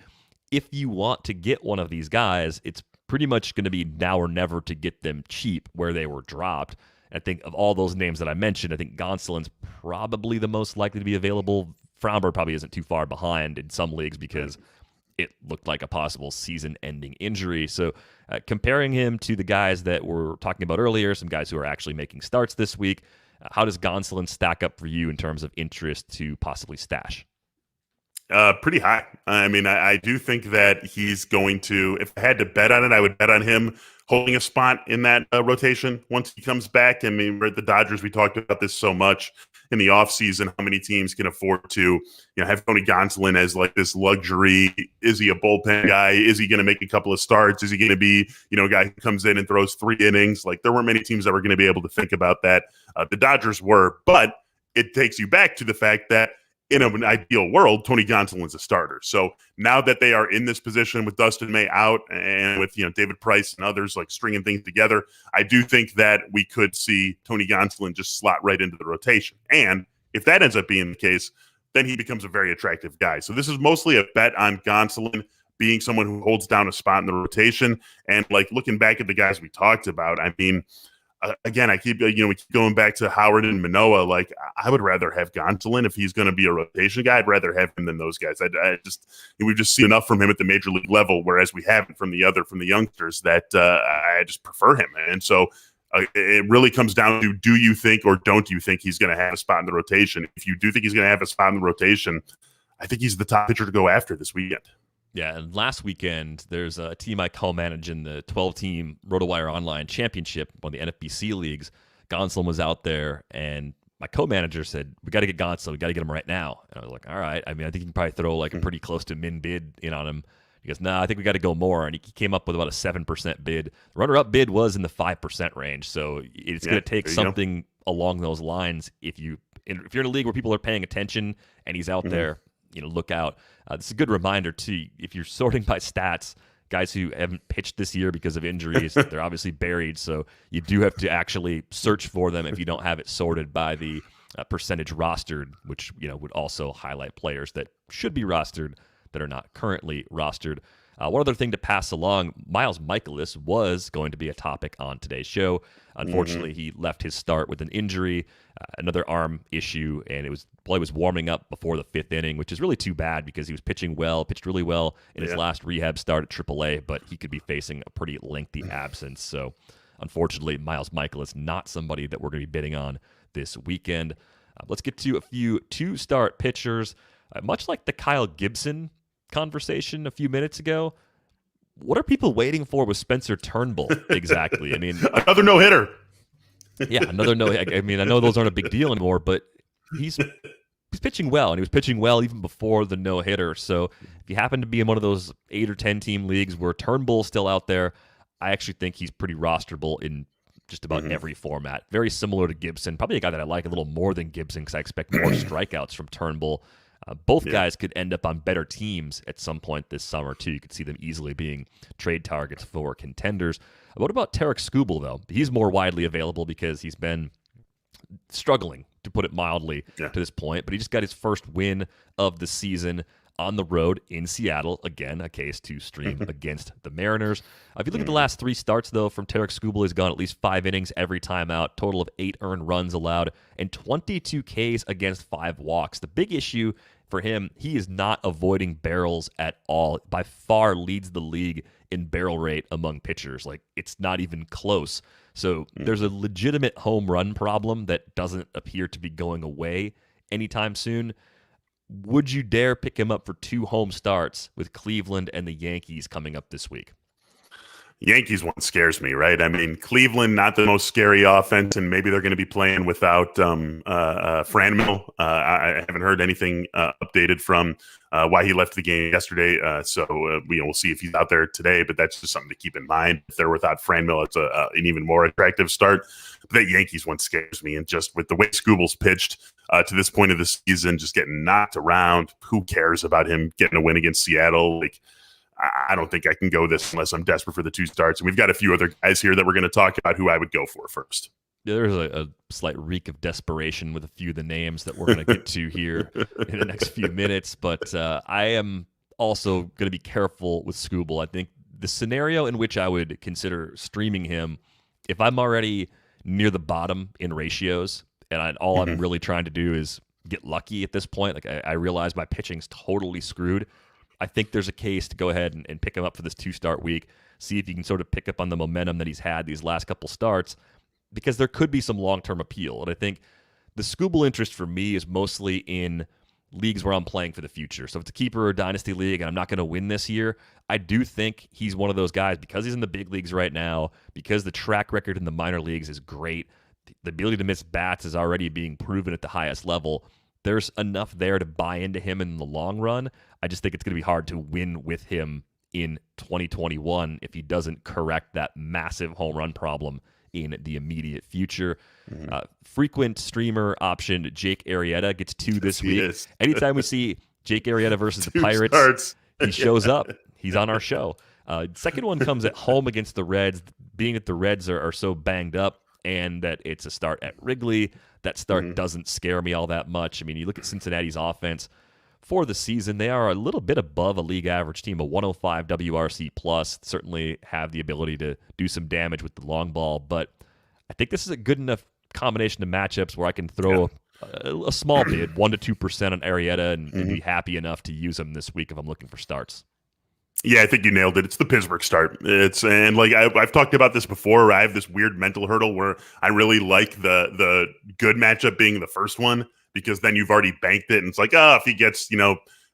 Speaker 1: If you want to get one of these guys, it's pretty much going to be now or never to get them cheap where they were dropped. I think of all those names that I mentioned, I think Gonsolin's probably the most likely to be available. Framber probably isn't too far behind in some leagues because it looked like a possible season-ending injury. So comparing him to the guys that we're talking about earlier, some guys who are actually making starts this week, how does Gonsolin stack up for you in terms of interest to possibly stash?
Speaker 2: Pretty high. I mean, I do think that he's going to, if I had to bet on it, I would bet on him holding a spot in that rotation once he comes back. I mean, we're at the Dodgers. We talked about this so much in the offseason, how many teams can afford to, have Tony Gonsolin as like this luxury. Is he a bullpen guy? Is he going to make a couple of starts? Is he going to be, a guy who comes in and throws 3 innings? Like there weren't many teams that were going to be able to think about that. The Dodgers were, but it takes you back to the fact that in an ideal world, Tony Gonsolin's a starter. So now that they are in this position with Dustin May out and with David Price and others like stringing things together, I do think that we could see Tony Gonsolin just slot right into the rotation. And if that ends up being the case, then he becomes a very attractive guy. So this is mostly a bet on Gonsolin being someone who holds down a spot in the rotation. And like looking back at the guys we talked about, I mean, again, I keep we keep going back to Howard and Manoah. Like I would rather have Gonsolin if he's going to be a rotation guy. I'd rather have him than those guys. We've just seen enough from him at the major league level, whereas we haven't from the youngsters that I just prefer him. And so it really comes down to, do you think or don't you think he's going to have a spot in the rotation? If you do think he's going to have a spot in the rotation, I think he's the top pitcher to go after this weekend.
Speaker 1: Yeah, and last weekend, there's a team I co-manage in the 12-team RotoWire Online Championship, one of the NFBC leagues. Gonsolin was out there, and my co-manager said, we got to get Gonsolin. We got to get him right now. And I was like, all right. I mean, I think you can probably throw like a pretty close to min bid in on him. He goes, I think we got to go more. And he came up with about a 7% bid. The runner-up bid was in the 5% range. So it's going to take something along those lines. If you're in a league where people are paying attention and he's out there, look out. This is a good reminder, too. If you're sorting by stats, guys who haven't pitched this year because of injuries, they're obviously buried. So you do have to actually search for them if you don't have it sorted by the percentage rostered, which would also highlight players that should be rostered that are not currently rostered. One other thing to pass along, Miles Mikolas was going to be a topic on today's show. Unfortunately, he left his start with an injury, another arm issue, and play was warming up before the 5th inning, which is really too bad because he was pitched really well in his last rehab start at AAA, but he could be facing a pretty lengthy absence. So unfortunately, Miles Mikolas not somebody that we're going to be bidding on this weekend. Let's get to a few 2-start pitchers. Much like the Kyle Gibson conversation a few minutes ago, what are people waiting for with Spencer Turnbull exactly? I mean,
Speaker 2: another no-hitter.
Speaker 1: Yeah, another no. I mean, I know those aren't a big deal anymore, but he's pitching well, and he was pitching well even before the no-hitter. So if you happen to be in one of those 8 or 10 team leagues where Turnbull's still out there, I actually think he's pretty rosterable in just about every format. Very similar to Gibson, probably a guy that I like a little more than Gibson because I expect more strikeouts from Turnbull. Both guys could end up on better teams at some point this summer, too. You could see them easily being trade targets for contenders. What about Tarik Skubal, though? He's more widely available because he's been struggling, to put it mildly, to this point. But he just got his first win of the season. on the road in Seattle. Again, a case to stream against the Mariners. If you look at the last 3 starts, though, from Tarik Skubal, he's gone at least 5 innings every time out, total of 8 earned runs allowed, and 22 Ks against 5 walks. The big issue for him, he is not avoiding barrels at all. By far leads the league in barrel rate among pitchers. Like, it's not even close. So there's a legitimate home run problem that doesn't appear to be going away anytime soon. Would you dare pick him up for 2 home starts with Cleveland and the Yankees coming up this week?
Speaker 2: Yankees one scares me, right? I mean, Cleveland, not the most scary offense, and maybe they're going to be playing without Franmil. I haven't heard anything updated from why he left the game yesterday, so we'll see if he's out there today, but that's just something to keep in mind. If they're without Franmil, it's an even more attractive start. But that Yankees one scares me, and just with the way Skubal's pitched to this point of the season, just getting knocked around, who cares about him getting a win against Seattle? Like, I don't think I can go this unless I'm desperate for the 2 starts. And we've got a few other guys here that we're going to talk about who I would go for first.
Speaker 1: There's a slight reek of desperation with a few of the names that we're going to get to here in the next few minutes. But I am also going to be careful with Skubal. I think the scenario in which I would consider streaming him, if I'm already near the bottom in ratios, and I'm really trying to do is get lucky at this point. Like, I realize my pitching's totally screwed. I think there's a case to go ahead and pick him up for this 2-start week, see if you can sort of pick up on the momentum that he's had these last couple starts, because there could be some long-term appeal. And I think the Skubal interest for me is mostly in leagues where I'm playing for the future. So if it's a keeper or dynasty league and I'm not going to win this year, I do think he's one of those guys, because he's in the big leagues right now, because the track record in the minor leagues is great, the ability to miss bats is already being proven at the highest level. There's enough there to buy into him in the long run. I just think it's going to be hard to win with him in 2021 if he doesn't correct that massive home run problem in the immediate future. Frequent streamer option Jake Arrieta gets 2 this week. Anytime we see Jake Arrieta versus the Pirates, he shows up. He's on our show. Second one comes at home against the Reds, being that the Reds are so banged up and that it's a start at Wrigley. That start doesn't scare me all that much. I mean, you look at Cincinnati's offense for the season, they are a little bit above a league average team, a 105 WRC plus, certainly have the ability to do some damage with the long ball, but I think this is a good enough combination of matchups where I can throw a small bid, 1% to 2% on Arrieta, and be happy enough to use him this week if I'm looking for starts.
Speaker 2: Yeah, I think you nailed it. It's the Pittsburgh start. And like I've talked about this before. I have this weird mental hurdle where I really like the good matchup being the first one, because then you've already banked it, and it's like, if he gets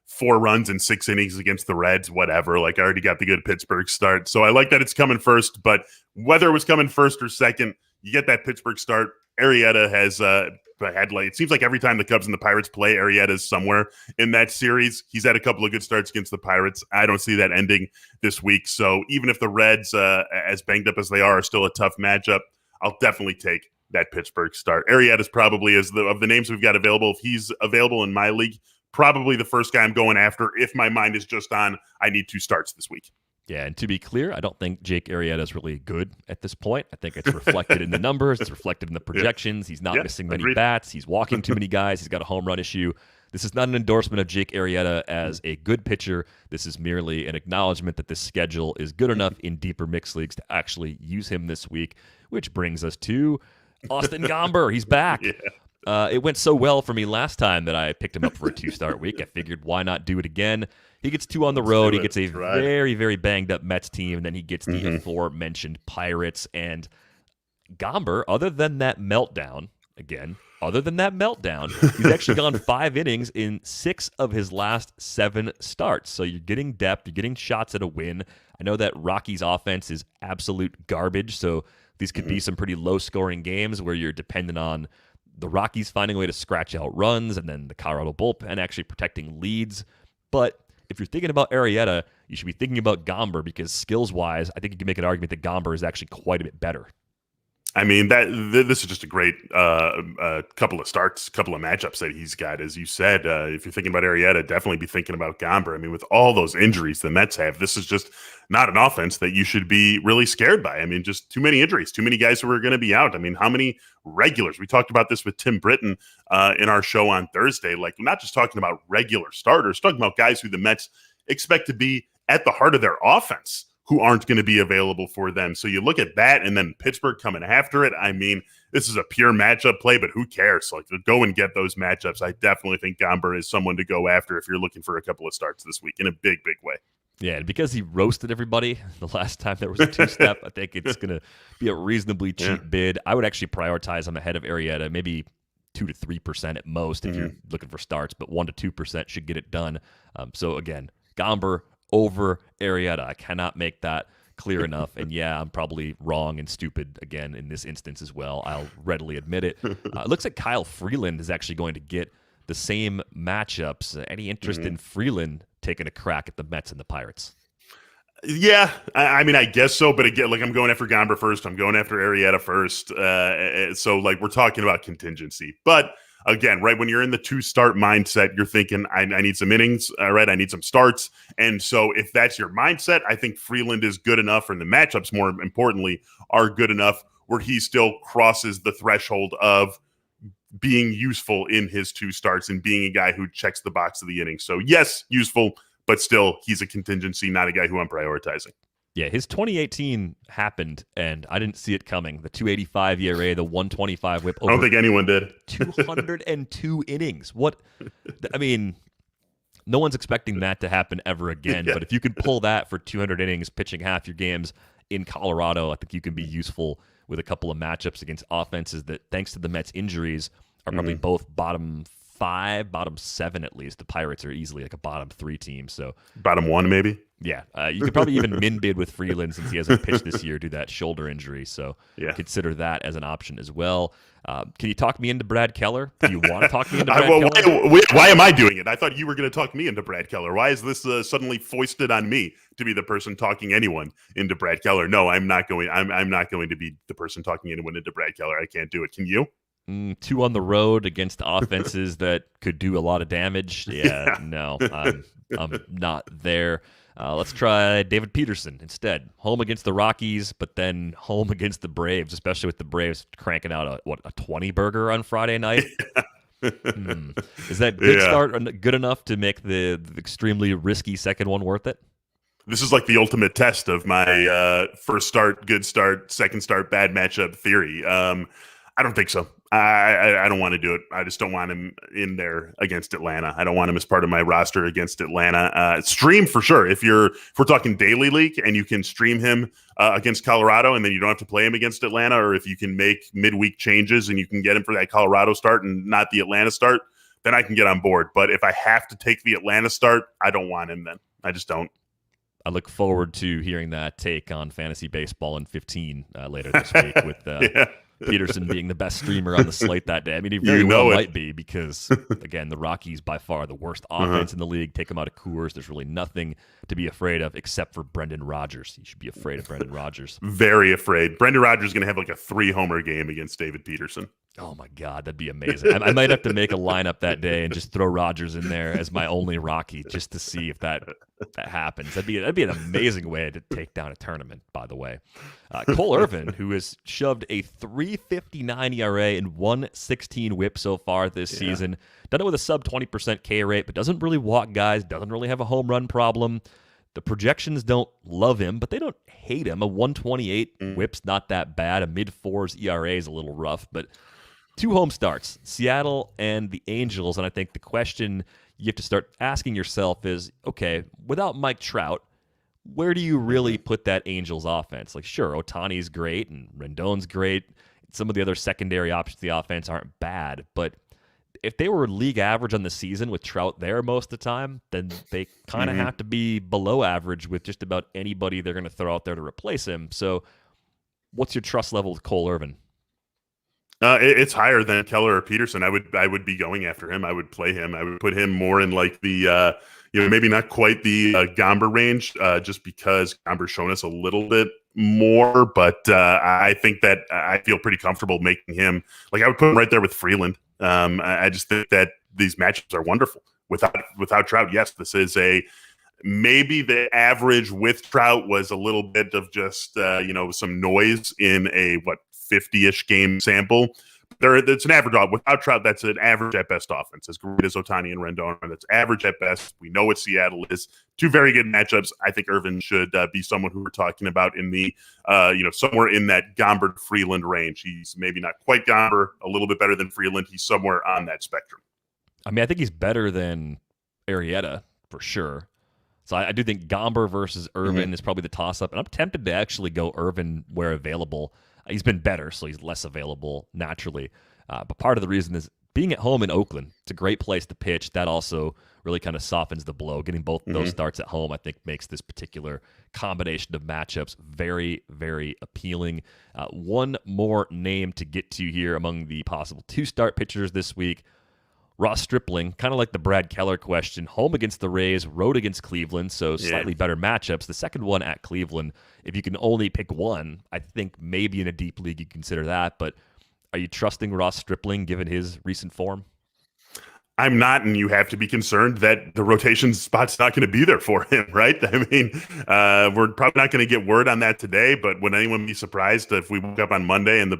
Speaker 2: 4 runs in 6 innings against the Reds, whatever. Like, I already got the good Pittsburgh start, so I like that it's coming first. But whether it was coming first or second, you get that Pittsburgh start. Arrieta has had, like, it seems like every time the Cubs and the Pirates play, Arrieta's somewhere in that series. He's had a couple of good starts against the Pirates. I don't see that ending this week. So even if the Reds, as banged up as they are still a tough matchup, I'll definitely take that Pittsburgh start. Arrieta's probably, of the names we've got available, if he's available in my league, probably the first guy I'm going after if my mind is just on, I need 2 starts this week.
Speaker 1: Yeah, and to be clear, I don't think Jake Arrieta is really good at this point. I think it's reflected in the numbers. It's reflected in the projections. He's not missing many bats. He's walking too many guys. He's got a home run issue. This is not an endorsement of Jake Arrieta as a good pitcher. This is merely an acknowledgement that this schedule is good enough in deeper mixed leagues to actually use him this week, which brings us to Austin Gomber. He's back. It went so well for me last time that I picked him up for a 2-start week. I figured, why not do it again? He gets 2 on the road. He gets a very, very banged-up Mets team, and then he gets the aforementioned Pirates. And Gomber, other than that meltdown, he's actually gone 5 innings in 6 of his last 7 starts. So you're getting depth. You're getting shots at a win. I know that Rockies' offense is absolute garbage, so these could be some pretty low-scoring games where you're dependent on the Rockies finding a way to scratch out runs and then the Colorado bullpen actually protecting leads. But if you're thinking about Arrieta, you should be thinking about Gomber, because skills-wise, I think you can make an argument that Gomber is actually quite a bit better.
Speaker 2: I mean, this is just a great couple of starts, couple of matchups that he's got. As you said, if you're thinking about Arrieta, definitely be thinking about Gomber. I mean, with all those injuries the Mets have, this is just not an offense that you should be really scared by. I mean, just too many injuries, too many guys who are going to be out. I mean, how many regulars? We talked about this with Tim Britton in our show on Thursday. Like, not just talking about regular starters, talking about guys who the Mets expect to be at the heart of their offense, who aren't going to be available for them. So you look at that, and then Pittsburgh coming after it. I mean, this is a pure matchup play, but who cares? Like, go and get those matchups. I definitely think Gomber is someone to go after if you're looking for a couple of starts this week in a big, big way.
Speaker 1: Yeah, and because he roasted everybody the last time there was a two-step, I think it's going to be a reasonably cheap bid. I would actually prioritize him ahead of Arrieta, maybe 2 to 3% at most if you're looking for starts, but 1 to 2% should get it done. So again, Gomber over Arrieta. I cannot make that clear enough. And yeah, I'm probably wrong and stupid again in this instance as well. I'll readily admit it. It looks like Kyle Freeland is actually going to get the same matchups. Any interest in Freeland taking a crack at the Mets and the Pirates?
Speaker 2: Yeah, I mean, I guess so. But again, like, I'm going after Gomber first. I'm going after Arrieta first. So, like, we're talking about contingency. But again, right, when you're in the two-start mindset, you're thinking, I need some innings, right? I need some starts. And so if that's your mindset, I think Freeland is good enough, and the matchups, more importantly, are good enough where he still crosses the threshold of being useful in his two starts and being a guy who checks the box of the innings. So yes, useful, but still, he's a contingency, not a guy who I'm prioritizing.
Speaker 1: Yeah, his 2018 happened, and I didn't see it coming. The 2.85 ERA, the 1.25 WHIP.
Speaker 2: I don't think anyone did.
Speaker 1: 202 innings. What? I mean, no one's expecting that to happen ever again. Yeah. But if you could pull that for 200 innings, pitching half your games in Colorado, I think you can be useful with a couple of matchups against offenses that, thanks to the Mets' injuries, are probably both bottom 5, bottom 7 at least. The Pirates are easily like a bottom 3 team. So
Speaker 2: bottom 1 maybe.
Speaker 1: Yeah, you could probably even min bid with Freeland since he hasn't pitched this year due to that shoulder injury. So consider that as an option as well. Can you talk me into Brad Keller? Do you want to talk me into Brad Keller?
Speaker 2: Why am I doing it? I thought you were going to talk me into Brad Keller. Why is this suddenly foisted on me to be the person talking anyone into Brad Keller? No, I'm not going. I'm not going to be the person talking anyone into Brad Keller. I can't do it. Can you?
Speaker 1: 2 on the road against offenses that could do a lot of damage. Yeah. No, I'm not there. Let's try David Peterson instead. Home against the Rockies, but then home against the Braves, especially with the Braves cranking out a 20 burger on Friday night. Is that good start good enough to make the extremely risky second one worth it?
Speaker 2: This is like the ultimate test of my first start, good start, second start, bad matchup theory. I don't think so. I don't want to do it. I just don't want him in there against Atlanta. I don't want him as part of my roster against Atlanta. Stream for sure. If we're talking daily league and you can stream him against Colorado and then you don't have to play him against Atlanta, or if you can make midweek changes and you can get him for that Colorado start and not the Atlanta start, then I can get on board. But if I have to take the Atlanta start, I don't want him then. I just don't.
Speaker 1: I look forward to hearing that take on fantasy baseball in 15 later this week with Peterson being the best streamer on the slate that day. I mean, he very well might be because, again, the Rockies by far the worst offense in the league. Take them out of Coors. There's really nothing to be afraid of except for Brendan Rodgers. You should be afraid of Brendan Rodgers.
Speaker 2: Very afraid. Brendan Rodgers is going to have like a 3-homer game against David Peterson.
Speaker 1: Oh, my God. That'd be amazing. I might have to make a lineup that day and just throw Rodgers in there as my only Rocky just to see if that happens. That'd be an amazing way to take down a tournament, by the way. Cole Irvin, who has shoved a 3.59 ERA and 1.16 WHIP so far this season. Done it with a sub 20% K rate, but doesn't really walk guys, doesn't really have a home run problem. The projections don't love him, but they don't hate him. A 1.28 WHIP's not that bad. A mid-4s ERA is a little rough, but 2 home starts, Seattle and the Angels, and I think the question you have to start asking yourself is, okay, without Mike Trout, where do you really put that Angels offense? Like, sure, Ohtani's great and Rendon's great. Some of the other secondary options of the offense aren't bad, but if they were league average on the season with Trout there most of the time, then they kind of have to be below average with just about anybody they're going to throw out there to replace him. So what's your trust level with Cole Irvin?
Speaker 2: It's higher than Keller or Peterson. I would be going after him. I would play him. I would put him more in like the maybe not quite the Gomber range, just because Gomber's shown us a little bit more, but I think that I feel pretty comfortable making him, like, I would put him right there with Freeland. I just think that these matchups are wonderful without Trout. Yes, this is maybe the average with Trout was a little bit of just some noise in a 50-ish game sample. It's an average off. Without Trout, that's an average at best offense. As great as Ohtani and Rendon, that's average at best. We know what Seattle is. Two very good matchups. I think Irvin should be someone who we're talking about in the somewhere in that Gomber Freeland range. He's maybe not quite Gomber, a little bit better than Freeland. He's somewhere on that spectrum.
Speaker 1: I mean, I think he's better than Arrieta for sure. So I do think Gomber versus Irvin is probably the toss-up, and I'm tempted to actually go Irvin where available. He's been better, so he's less available naturally. But part of the reason is being at home in Oakland. It's a great place to pitch. That also really kind of softens the blow. Getting both those starts at home, I think, makes this particular combination of matchups very, very appealing. One more name to get to here among the possible two-start pitchers this week. Ross Stripling, kind of like the Brad Keller question, home against the Rays, road against Cleveland, so slightly better matchups. The second one at Cleveland, if you can only pick one, I think maybe in a deep league you consider that, but are you trusting Ross Stripling given his recent form?
Speaker 2: I'm not, and you have to be concerned that the rotation spot's not going to be there for him, right? I mean, we're probably not going to get word on that today, but would anyone be surprised if we woke up on Monday and the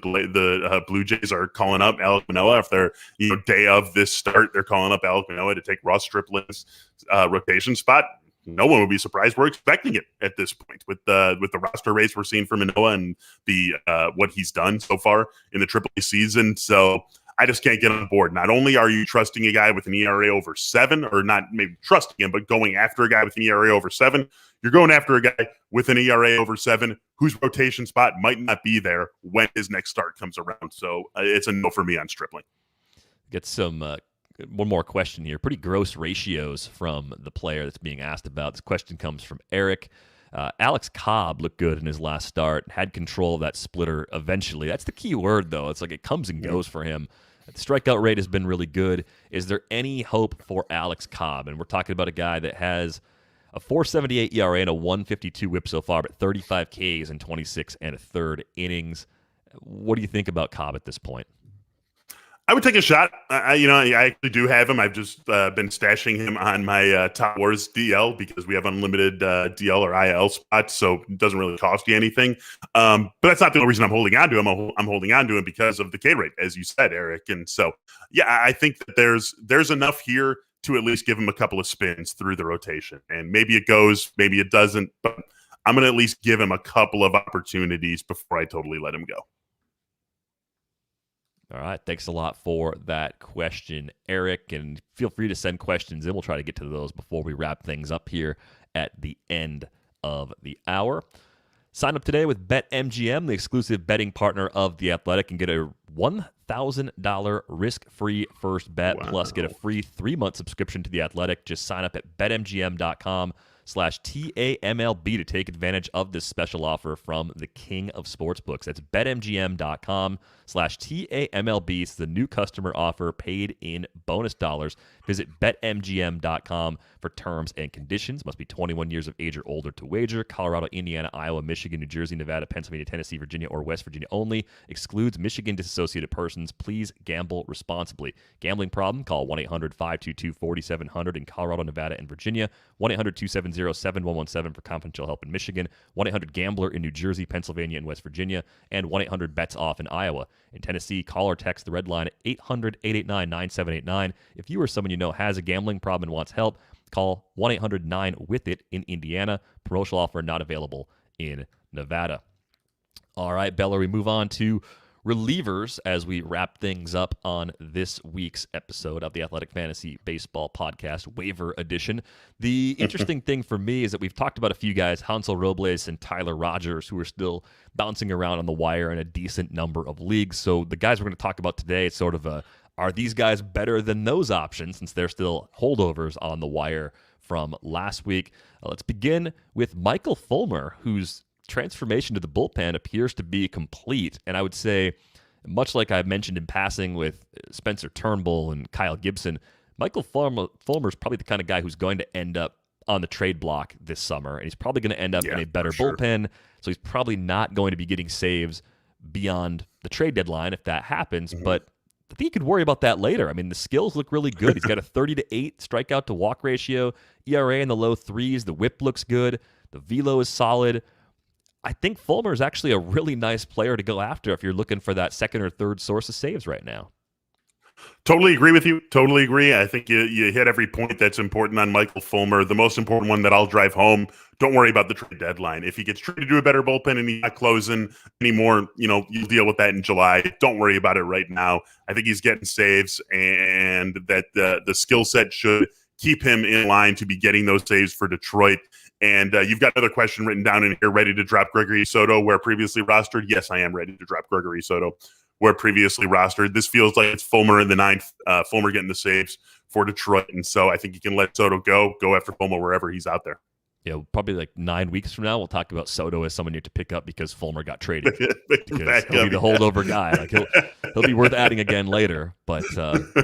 Speaker 2: Blue Jays are calling up Alek Manoah if they're day of this start, they're calling up Alek Manoah to take Ross Stripling's rotation spot? No one would be surprised. We're expecting it at this point with the roster rates we're seeing from Manoah and the what he's done so far in the AAA season. So I just can't get on board. Not only are you trusting a guy with an ERA over 7, or not maybe trusting him, but going after a guy with an ERA over 7, you're going after a guy with an ERA over 7 whose rotation spot might not be there when his next start comes around. So it's a no for me on Stripling.
Speaker 1: Get some one more question here. Pretty gross ratios from the player that's being asked about. This question comes from Eric. Alex Cobb looked good in his last start, had control of that splitter eventually. That's the key word, though. It's like it comes and goes for him. The strikeout rate has been really good. Is there any hope for Alex Cobb? And we're talking about a guy that has a 4.78 ERA and a 1.52 WHIP so far, but 35 Ks in 26 and a third innings. What do you think about Cobb at this point?
Speaker 2: I would take a shot. I actually do have him. I've just been stashing him on my Top Wars DL because we have unlimited DL or IL spots, so it doesn't really cost you anything. But that's not the only reason I'm holding on to him. I'm holding on to him because of the K rate, as you said, Eric. And so, I think that there's enough here to at least give him a couple of spins through the rotation. And maybe it goes, maybe it doesn't, but I'm going to at least give him a couple of opportunities before I totally let him go.
Speaker 1: All right. Thanks a lot for that question, Eric. And feel free to send questions in. We'll try to get to those before we wrap things up here at the end of the hour. Sign up today with BetMGM, the exclusive betting partner of The Athletic, and get a $1,000 risk-free first bet, plus get a free 3-month subscription to The Athletic. Just sign up at betmgm.com/TAMLB to take advantage of this special offer from the king of sportsbooks. That's betmgm.com/TAMLB. It's the new customer offer paid in bonus dollars. Visit betmgm.com for terms and conditions. Must be 21 years of age or older to wager. Colorado, Indiana, Iowa, Michigan, New Jersey, Nevada, Pennsylvania, Tennessee, Virginia, or West Virginia only. Excludes Michigan disassociated persons. Please gamble responsibly. Gambling problem? Call 1-800-522-4700 in Colorado, Nevada, and Virginia. 1-800-270-7117 for confidential help in Michigan. 1-800-GAMBLER in New Jersey, Pennsylvania, and West Virginia. And 1-800-BETS-OFF in Iowa. In Tennessee, call or text the red line at 800-889-9789. If you or someone you know has a gambling problem and wants help, call 1-800-9-WITH-IT in Indiana. Promotional offer not available in Nevada. All right, Beller, we move on to relievers as we wrap things up on this week's episode of the Athletic Fantasy Baseball Podcast, Waiver Edition. The interesting thing for me is that we've talked about a few guys, Hansel Robles and Tyler Rodgers, who are still bouncing around on the wire in a decent number of leagues. So the guys we're going to talk about today, it's sort of are these guys better than those options since they're still holdovers on the wire from last week? Let's begin with Michael Fulmer, whose transformation to the bullpen appears to be complete. And I would say, much like I mentioned in passing with Spencer Turnbull and Kyle Gibson, Michael Fulmer is probably the kind of guy who's going to end up on the trade block this summer, and he's probably going to end up in a better
Speaker 2: sure.
Speaker 1: bullpen, so he's probably not going to be getting saves beyond the trade deadline if that happens, but I think you could worry about that later. I mean, the skills look really good. He's got a 30-8 strikeout to walk ratio, ERA in the low threes, the whip looks good, the velo is solid. I think Fulmer is actually a really nice player to go after if you're looking for that second or third source of saves right now.
Speaker 2: Totally agree with you. Totally agree. I think you hit every point that's important on Michael Fulmer. The most important one that I'll drive home, don't worry about the trade deadline. If he gets traded to a better bullpen and he's not closing anymore, you'll deal with that in July. Don't worry about it right now. I think he's getting saves, and that the skill set should keep him in line to be getting those saves for Detroit. And you've got another question written down in here, ready to drop Gregory Soto where previously rostered? Yes, I am ready to drop Gregory Soto where previously rostered. This feels like it's Fulmer in the ninth, Fulmer getting the saves for Detroit. And so I think you can let Soto go after Fulmer wherever he's out there.
Speaker 1: Yeah, probably like 9 weeks from now, we'll talk about Soto as someone you have to pick up because Fulmer got traded. Because he'll be the holdover guy. Like he'll be worth adding again later, but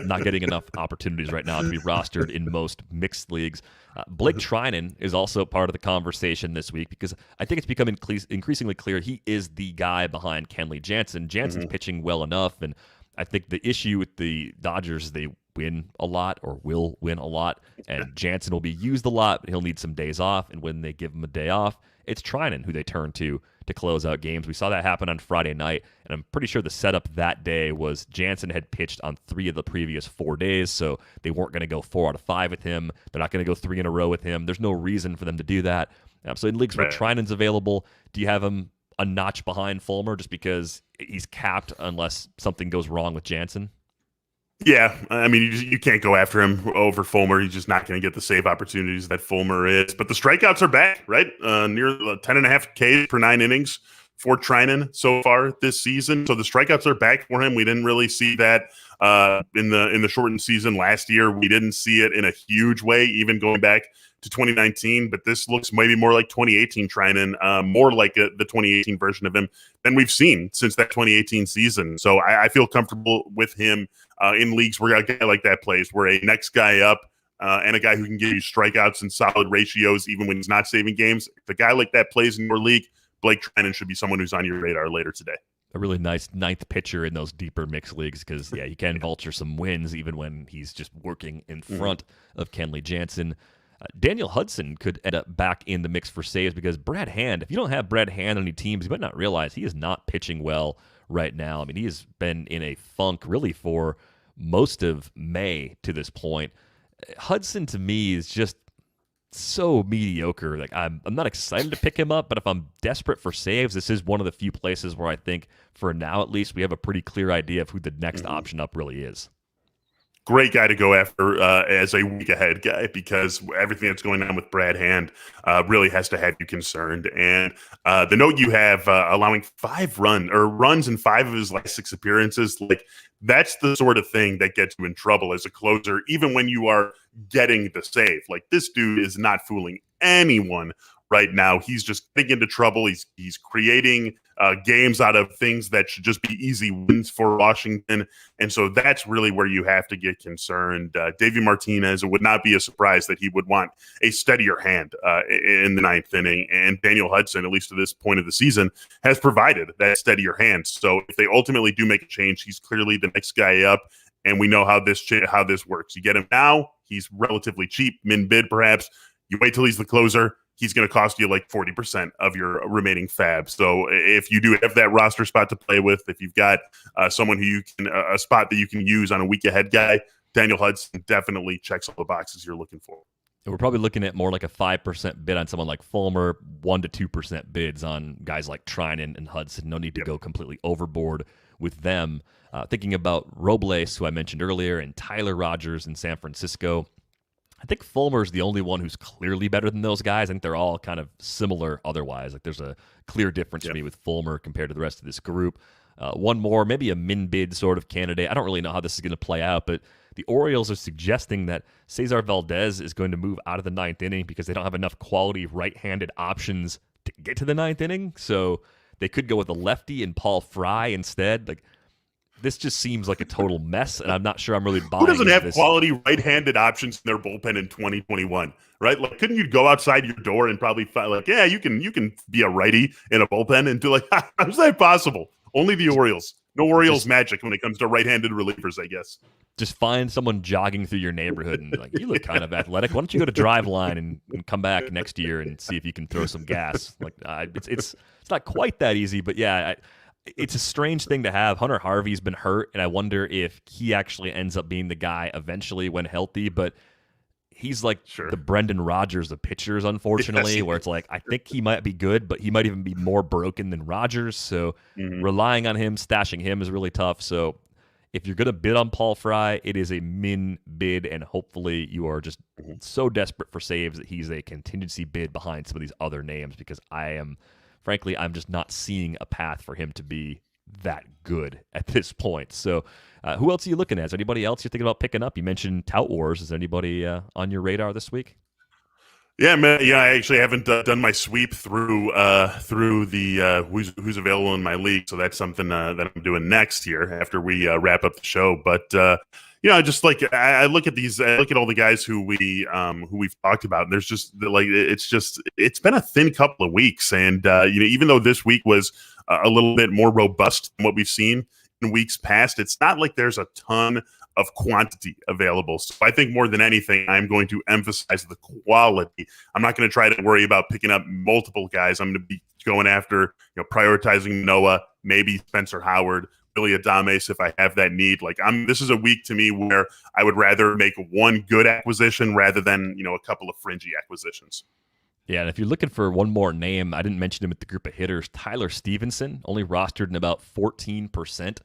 Speaker 1: not getting enough opportunities right now to be rostered in most mixed leagues. Blake Treinen is also part of the conversation this week because I think it's becoming increasingly clear he is the guy behind Kenley Jansen. Jansen's pitching well enough, and I think the issue with the Dodgers is they win a lot or will win a lot, and Jansen will be used a lot, but he'll need some days off, and when they give him a day off, it's Treinen who they turn to close out games. We saw that happen on Friday night, and I'm pretty sure the setup that day was Jansen had pitched on 3 of the previous 4 days, so they weren't going to go 4 out of 5 with him. They're not going to go 3 in a row with him. There's no reason for them to do that. So in leagues where Treinen's available, do you have him a notch behind Fulmer just because he's capped unless something goes wrong with Jansen?
Speaker 2: Yeah, I mean, you can't go after him over Fulmer. He's just not going to get the save opportunities that Fulmer is. But the strikeouts are back, right? Near 10.5 Ks per 9 innings for Treinen so far this season. So the strikeouts are back for him. We didn't really see that in the shortened season last year. We didn't see it in a huge way, even going back to 2019, but this looks maybe more like 2018 Treinen, more like the 2018 version of him than we've seen since that 2018 season. So I feel comfortable with him in leagues where a guy like that plays, where a next guy up and a guy who can give you strikeouts and solid ratios even when he's not saving games. If a guy like that plays in your league, Blake Treinen should be someone who's on your radar later today.
Speaker 1: A really nice ninth pitcher in those deeper mixed leagues because, he can vulture some wins even when he's just working in front of Kenley Jansen. Daniel Hudson could end up back in the mix for saves because Brad Hand, if you don't have Brad Hand on your teams, you might not realize he is not pitching well right now. I mean, he has been in a funk really for most of May to this point. Hudson, to me, is just so mediocre. Like I'm not excited to pick him up, but if I'm desperate for saves, this is one of the few places where I think, for now at least, we have a pretty clear idea of who the next option up really is.
Speaker 2: Great guy to go after as a week ahead guy because everything that's going on with Brad Hand really has to have you concerned. And the note you have allowing 5 runs in 5 of his last 6 appearances, like that's the sort of thing that gets you in trouble as a closer, even when you are getting the save. Like this dude is not fooling anyone right now. He's just getting into trouble. He's creating games out of things that should just be easy wins for Washington. And so that's really where you have to get concerned. Davey Martinez, it would not be a surprise that he would want a steadier hand in the 9th inning. And Daniel Hudson, at least to this point of the season, has provided that steadier hand. So if they ultimately do make a change, he's clearly the next guy up. And we know how this works. You get him now, he's relatively cheap, min bid perhaps. You wait till he's the closer, he's going to cost you like 40% of your remaining fab. So if you do have that roster spot to play with, if you've got someone who you can, a spot that you can use on a week ahead guy, Daniel Hudson definitely checks all the boxes you're looking for.
Speaker 1: And we're probably looking at more like a 5% bid on someone like Fulmer, 1 to 2% bids on guys like Treinen and Hudson. No need to go completely overboard with them. Thinking about Robles, who I mentioned earlier, and Tyler Rodgers in San Francisco. I think Fulmer's the only one who's clearly better than those guys. I think they're all kind of similar otherwise. Like there's a clear difference to me with Fulmer compared to the rest of this group. One more, maybe a min-bid sort of candidate. I don't really know how this is going to play out, but the Orioles are suggesting that Cesar Valdez is going to move out of the 9th inning because they don't have enough quality right-handed options to get to the 9th inning. So they could go with a lefty and Paul Fry instead. Like this just seems like a total mess, and I'm not sure I'm really buying
Speaker 2: Who doesn't
Speaker 1: into
Speaker 2: have
Speaker 1: this.
Speaker 2: quality right-handed options in their bullpen in 2021, right? Like, couldn't you go outside your door and probably find, like, yeah, you can be a righty in a bullpen and do, like, how's that possible? Only the Orioles. No Orioles magic when it comes to right-handed relievers, I guess.
Speaker 1: Just find someone jogging through your neighborhood and like, you look kind of athletic. Why don't you go to Drive Line and come back next year and see if you can throw some gas? Like, it's not quite that easy, but yeah, it's a strange thing to have. Hunter Harvey's been hurt, and I wonder if he actually ends up being the guy eventually when healthy. But he's like the Brendan Rodgers of pitchers, unfortunately, where it's like, I think he might be good, but he might even be more broken than Rodgers. So relying on him, stashing him is really tough. So if you're going to bid on Paul Fry, it is a min bid, and hopefully you are just so desperate for saves that he's a contingency bid behind some of these other names, because frankly, I'm just not seeing a path for him to be that good at this point. So who else are you looking at? Is there anybody else you're thinking about picking up? You mentioned Tout Wars. Is there anybody on your radar this week?
Speaker 2: Yeah, man. Yeah, I actually haven't done my sweep through the who's available in my league, so that's something that I'm doing next here after we wrap up the show. But just like I look at these, I look at all the guys who we've talked about, and there's just like it's been a thin couple of weeks, and even though this week was a little bit more robust than what we've seen in weeks past, it's not like there's a ton of quantity available. So I think more than anything, I'm going to emphasize the quality. I'm not going to try to worry about picking up multiple guys. I'm going to be going after, prioritizing Manoah, maybe Spencer Howard, Willy Adames if I have that need. Like this is a week to me where I would rather make one good acquisition rather than, a couple of fringy acquisitions.
Speaker 1: Yeah, and if you're looking for one more name, I didn't mention him with the group of hitters, Tyler Stevenson, only rostered in about 14%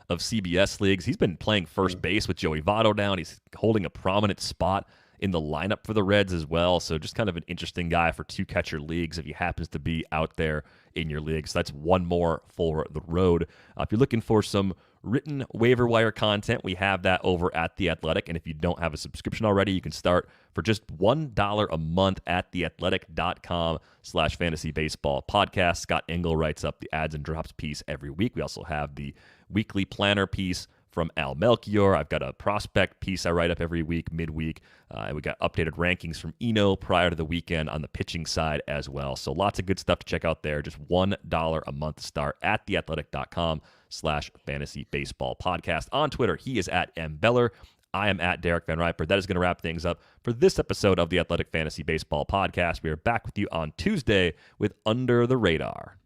Speaker 1: of CBS leagues. He's been playing first base with Joey Votto down. He's holding a prominent spot in the lineup for the Reds as well. So just kind of an interesting guy for two catcher leagues if he happens to be out there in your league. So that's one more for the road. If you're looking for some written waiver wire content, we have that over at The Athletic. And if you don't have a subscription already, you can start for just $1 a month at theathletic.com/fantasy baseball podcast. Scott Engel writes up the ads and drops piece every week. We also have the weekly planner piece from Al Melchior. I've got a prospect piece I write up every week, midweek. And we got updated rankings from Eno prior to the weekend on the pitching side as well. So lots of good stuff to check out there. Just $1 a month to start at theathletic.com/fantasy baseball podcast. On Twitter, he is at mbeller. I am at Derek VanRiper. That is going to wrap things up for this episode of the Athletic Fantasy Baseball Podcast. We are back with you on Tuesday with Under the Radar.